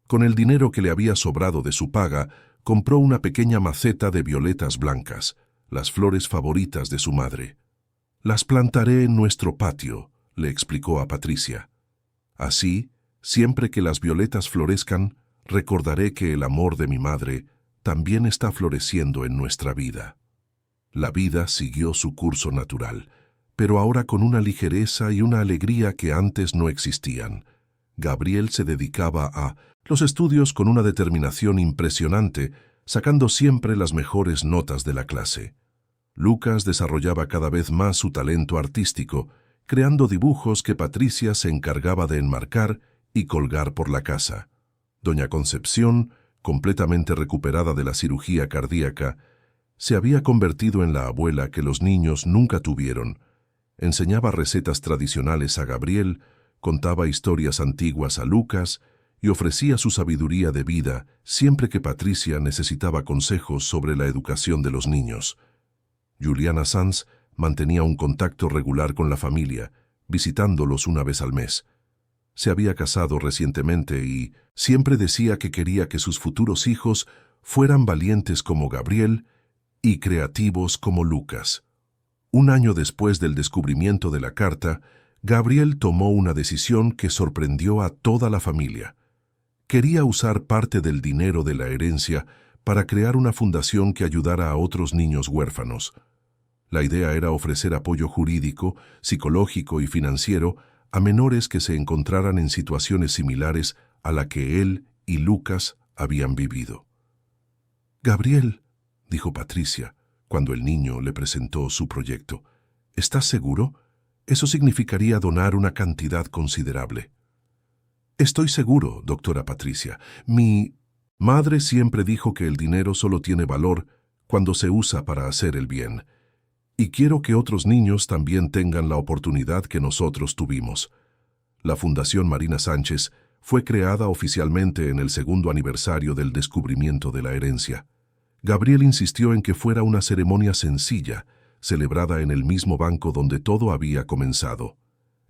Speaker 1: Con el dinero que le había sobrado de su paga, compró una pequeña maceta de violetas blancas, las flores favoritas de su madre. «Las plantaré en nuestro patio», le explicó a Patricia. «Así, siempre que las violetas florezcan, recordaré que el amor de mi madre también está floreciendo en nuestra vida». La vida siguió su curso natural, pero ahora con una ligereza y una alegría que antes no existían. Gabriel se dedicaba a los estudios con una determinación impresionante, sacando siempre las mejores notas de la clase. Lucas desarrollaba cada vez más su talento artístico, creando dibujos que Patricia se encargaba de enmarcar y colgar por la casa. Doña Concepción, completamente recuperada de la cirugía cardíaca, se había convertido en la abuela que los niños nunca tuvieron. Enseñaba recetas tradicionales a Gabriel, contaba historias antiguas a Lucas y ofrecía su sabiduría de vida siempre que Patricia necesitaba consejos sobre la educación de los niños. Juliana Sanz mantenía un contacto regular con la familia, visitándolos una vez al mes. Se había casado recientemente y siempre decía que quería que sus futuros hijos fueran valientes como Gabriel y creativos como Lucas. Un año después del descubrimiento de la carta, Gabriel tomó una decisión que sorprendió a toda la familia. Quería usar parte del dinero de la herencia para crear una fundación que ayudara a otros niños huérfanos. La idea era ofrecer apoyo jurídico, psicológico y financiero a menores que se encontraran en situaciones similares a la que él y Lucas habían vivido. «Gabriel», dijo Patricia, cuando el niño le presentó su proyecto, «¿estás seguro? Eso significaría donar una cantidad considerable». «Estoy seguro, doctora Patricia. Mi madre siempre dijo que el dinero solo tiene valor cuando se usa para hacer el bien. Y quiero que otros niños también tengan la oportunidad que nosotros tuvimos». La Fundación Marina Sánchez fue creada oficialmente en el 2º aniversario del descubrimiento de la herencia. Gabriel insistió en que fuera una ceremonia sencilla, celebrada en el mismo banco donde todo había comenzado.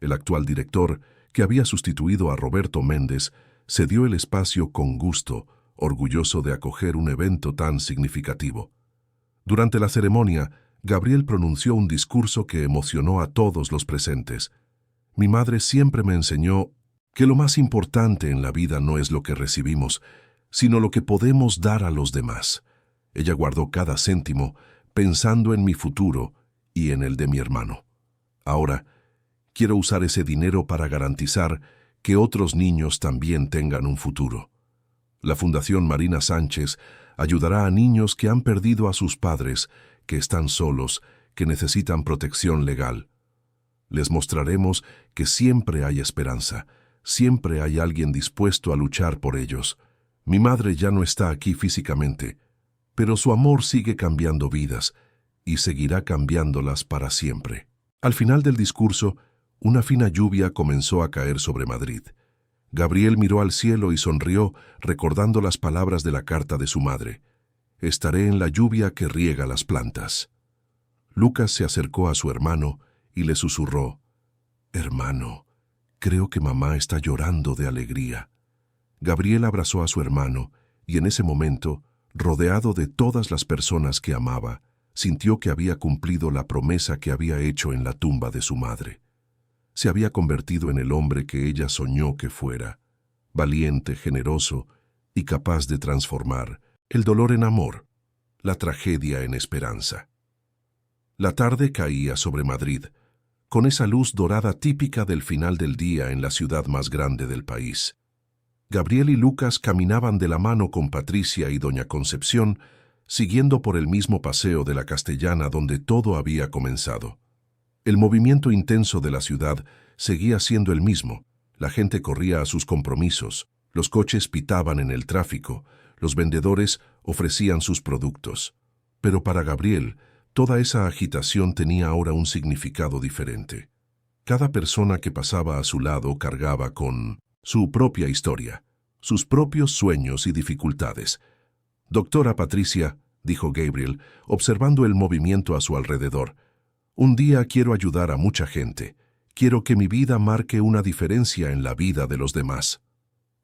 Speaker 1: El actual director, que había sustituido a Roberto Méndez, cedió el espacio con gusto, orgulloso de acoger un evento tan significativo. Durante la ceremonia, Gabriel pronunció un discurso que emocionó a todos los presentes. «Mi madre siempre me enseñó que lo más importante en la vida no es lo que recibimos, sino lo que podemos dar a los demás. Ella guardó cada céntimo pensando en mi futuro y en el de mi hermano. Ahora, quiero usar ese dinero para garantizar que otros niños también tengan un futuro. La Fundación Marina Sánchez ayudará a niños que han perdido a sus padres, que están solos, que necesitan protección legal. Les mostraremos que siempre hay esperanza, siempre hay alguien dispuesto a luchar por ellos. Mi madre ya no está aquí físicamente, pero su amor sigue cambiando vidas y seguirá cambiándolas para siempre». Al final del discurso, una fina lluvia comenzó a caer sobre Madrid. Gabriel miró al cielo y sonrió, recordando las palabras de la carta de su madre. «Estaré en la lluvia que riega las plantas». Lucas se acercó a su hermano y le susurró: «Hermano, creo que mamá está llorando de alegría». Gabriel abrazó a su hermano y en ese momento, rodeado de todas las personas que amaba, sintió que había cumplido la promesa que había hecho en la tumba de su madre. Se había convertido en el hombre que ella soñó que fuera, valiente, generoso y capaz de transformar el dolor en amor, la tragedia en esperanza. La tarde caía sobre Madrid, con esa luz dorada típica del final del día en la ciudad más grande del país. Gabriel y Lucas caminaban de la mano con Patricia y doña Concepción, siguiendo por el mismo paseo de la Castellana donde todo había comenzado. El movimiento intenso de la ciudad seguía siendo el mismo. La gente corría a sus compromisos, los coches pitaban en el tráfico, los vendedores ofrecían sus productos. Pero para Gabriel, toda esa agitación tenía ahora un significado diferente. Cada persona que pasaba a su lado cargaba con su propia historia, sus propios sueños y dificultades. «Doctora Patricia», dijo Gabriel, observando el movimiento a su alrededor, «un día quiero ayudar a mucha gente. Quiero que mi vida marque una diferencia en la vida de los demás».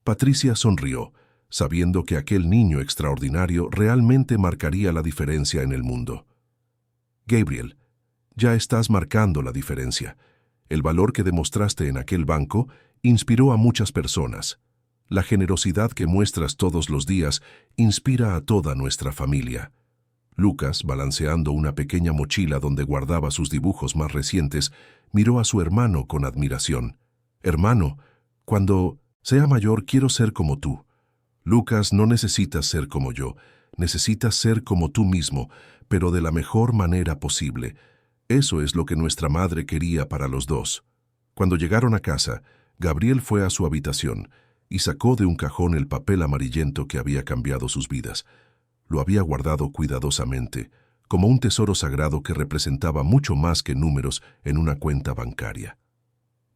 Speaker 1: Patricia sonrió, sabiendo que aquel niño extraordinario realmente marcaría la diferencia en el mundo. «Gabriel, ya estás marcando la diferencia. El valor que demostraste en aquel banco inspiró a muchas personas. La generosidad que muestras todos los días inspira a toda nuestra familia». Lucas, balanceando una pequeña mochila donde guardaba sus dibujos más recientes, miró a su hermano con admiración. «Hermano, cuando sea mayor quiero ser como tú». «Lucas, no necesitas ser como yo, necesitas ser como tú mismo, pero de la mejor manera posible. Eso es lo que nuestra madre quería para los dos. Cuando llegaron a casa, Gabriel fue a su habitación y sacó de un cajón el papel amarillento que había cambiado sus vidas. Lo había guardado cuidadosamente, como un tesoro sagrado que representaba mucho más que números en una cuenta bancaria.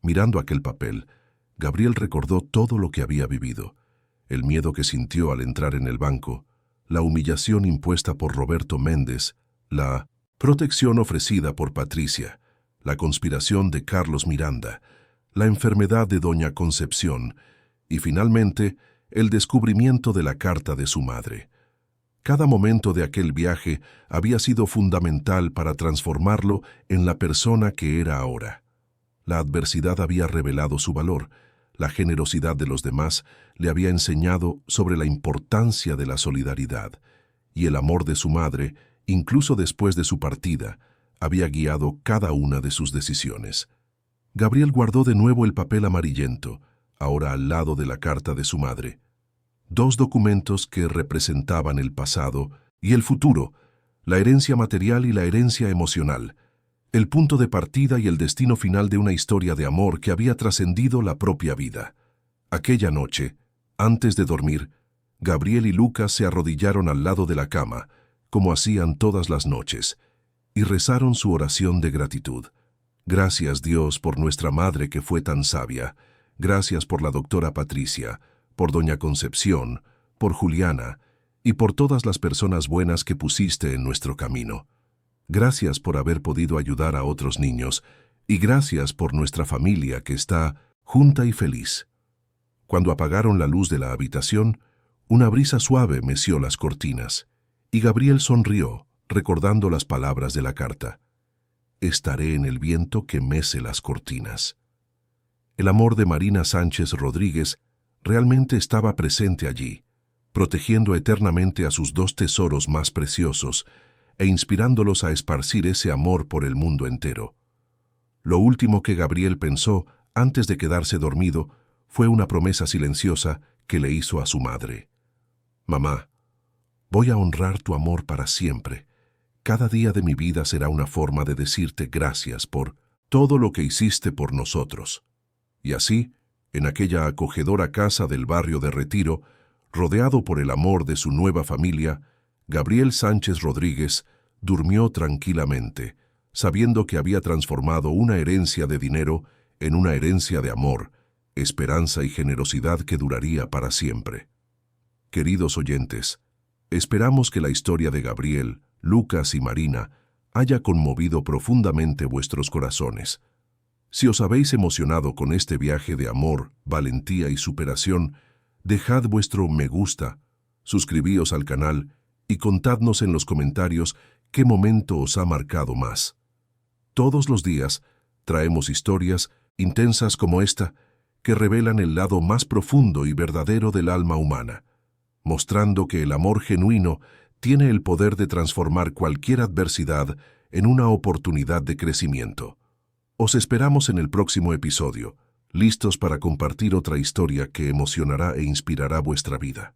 Speaker 1: Mirando aquel papel, Gabriel recordó todo lo que había vivido, el miedo que sintió al entrar en el banco, la humillación impuesta por Roberto Méndez, la protección ofrecida por Patricia, la conspiración de Carlos Miranda, la enfermedad de Doña Concepción y, finalmente, el descubrimiento de la carta de su madre. Cada momento de aquel viaje había sido fundamental para transformarlo en la persona que era ahora. La adversidad había revelado su valor, la generosidad de los demás le había enseñado sobre la importancia de la solidaridad, y el amor de su madre, incluso después de su partida, había guiado cada una de sus decisiones. Gabriel guardó de nuevo el papel amarillento, ahora al lado de la carta de su madre. Dos documentos que representaban el pasado y el futuro, la herencia material y la herencia emocional, el punto de partida y el destino final de una historia de amor que había trascendido la propia vida. Aquella noche, antes de dormir, Gabriel y Lucas se arrodillaron al lado de la cama, como hacían todas las noches, y rezaron su oración de gratitud. Gracias, Dios, por nuestra madre que fue tan sabia. Gracias por la doctora Patricia, por Doña Concepción, por Juliana y por todas las personas buenas que pusiste en nuestro camino. Gracias por haber podido ayudar a otros niños y gracias por nuestra familia que está junta y feliz. Cuando apagaron la luz de la habitación, una brisa suave meció las cortinas y Gabriel sonrió, recordando las palabras de la carta. Estaré en el viento que mece las cortinas. El amor de Marina Sánchez Rodríguez realmente estaba presente allí, protegiendo eternamente a sus dos tesoros más preciosos e inspirándolos a esparcir ese amor por el mundo entero. Lo último que Gabriel pensó antes de quedarse dormido fue una promesa silenciosa que le hizo a su madre. Mamá, voy a honrar tu amor para siempre. Cada día de mi vida será una forma de decirte gracias por todo lo que hiciste por nosotros. Y así, en aquella acogedora casa del barrio de Retiro, rodeado por el amor de su nueva familia, Gabriel Sánchez Rodríguez durmió tranquilamente, sabiendo que había transformado una herencia de dinero en una herencia de amor, esperanza y generosidad que duraría para siempre. Queridos oyentes, esperamos que la historia de Gabriel, Lucas y Marina haya conmovido profundamente vuestros corazones. Si os habéis emocionado con este viaje de amor, valentía y superación, dejad vuestro me gusta, suscribíos al canal y contadnos en los comentarios qué momento os ha marcado más. Todos los días traemos historias intensas como esta que revelan el lado más profundo y verdadero del alma humana, mostrando que el amor genuino tiene el poder de transformar cualquier adversidad en una oportunidad de crecimiento. Os esperamos en el próximo episodio, listos para compartir otra historia que emocionará e inspirará vuestra vida.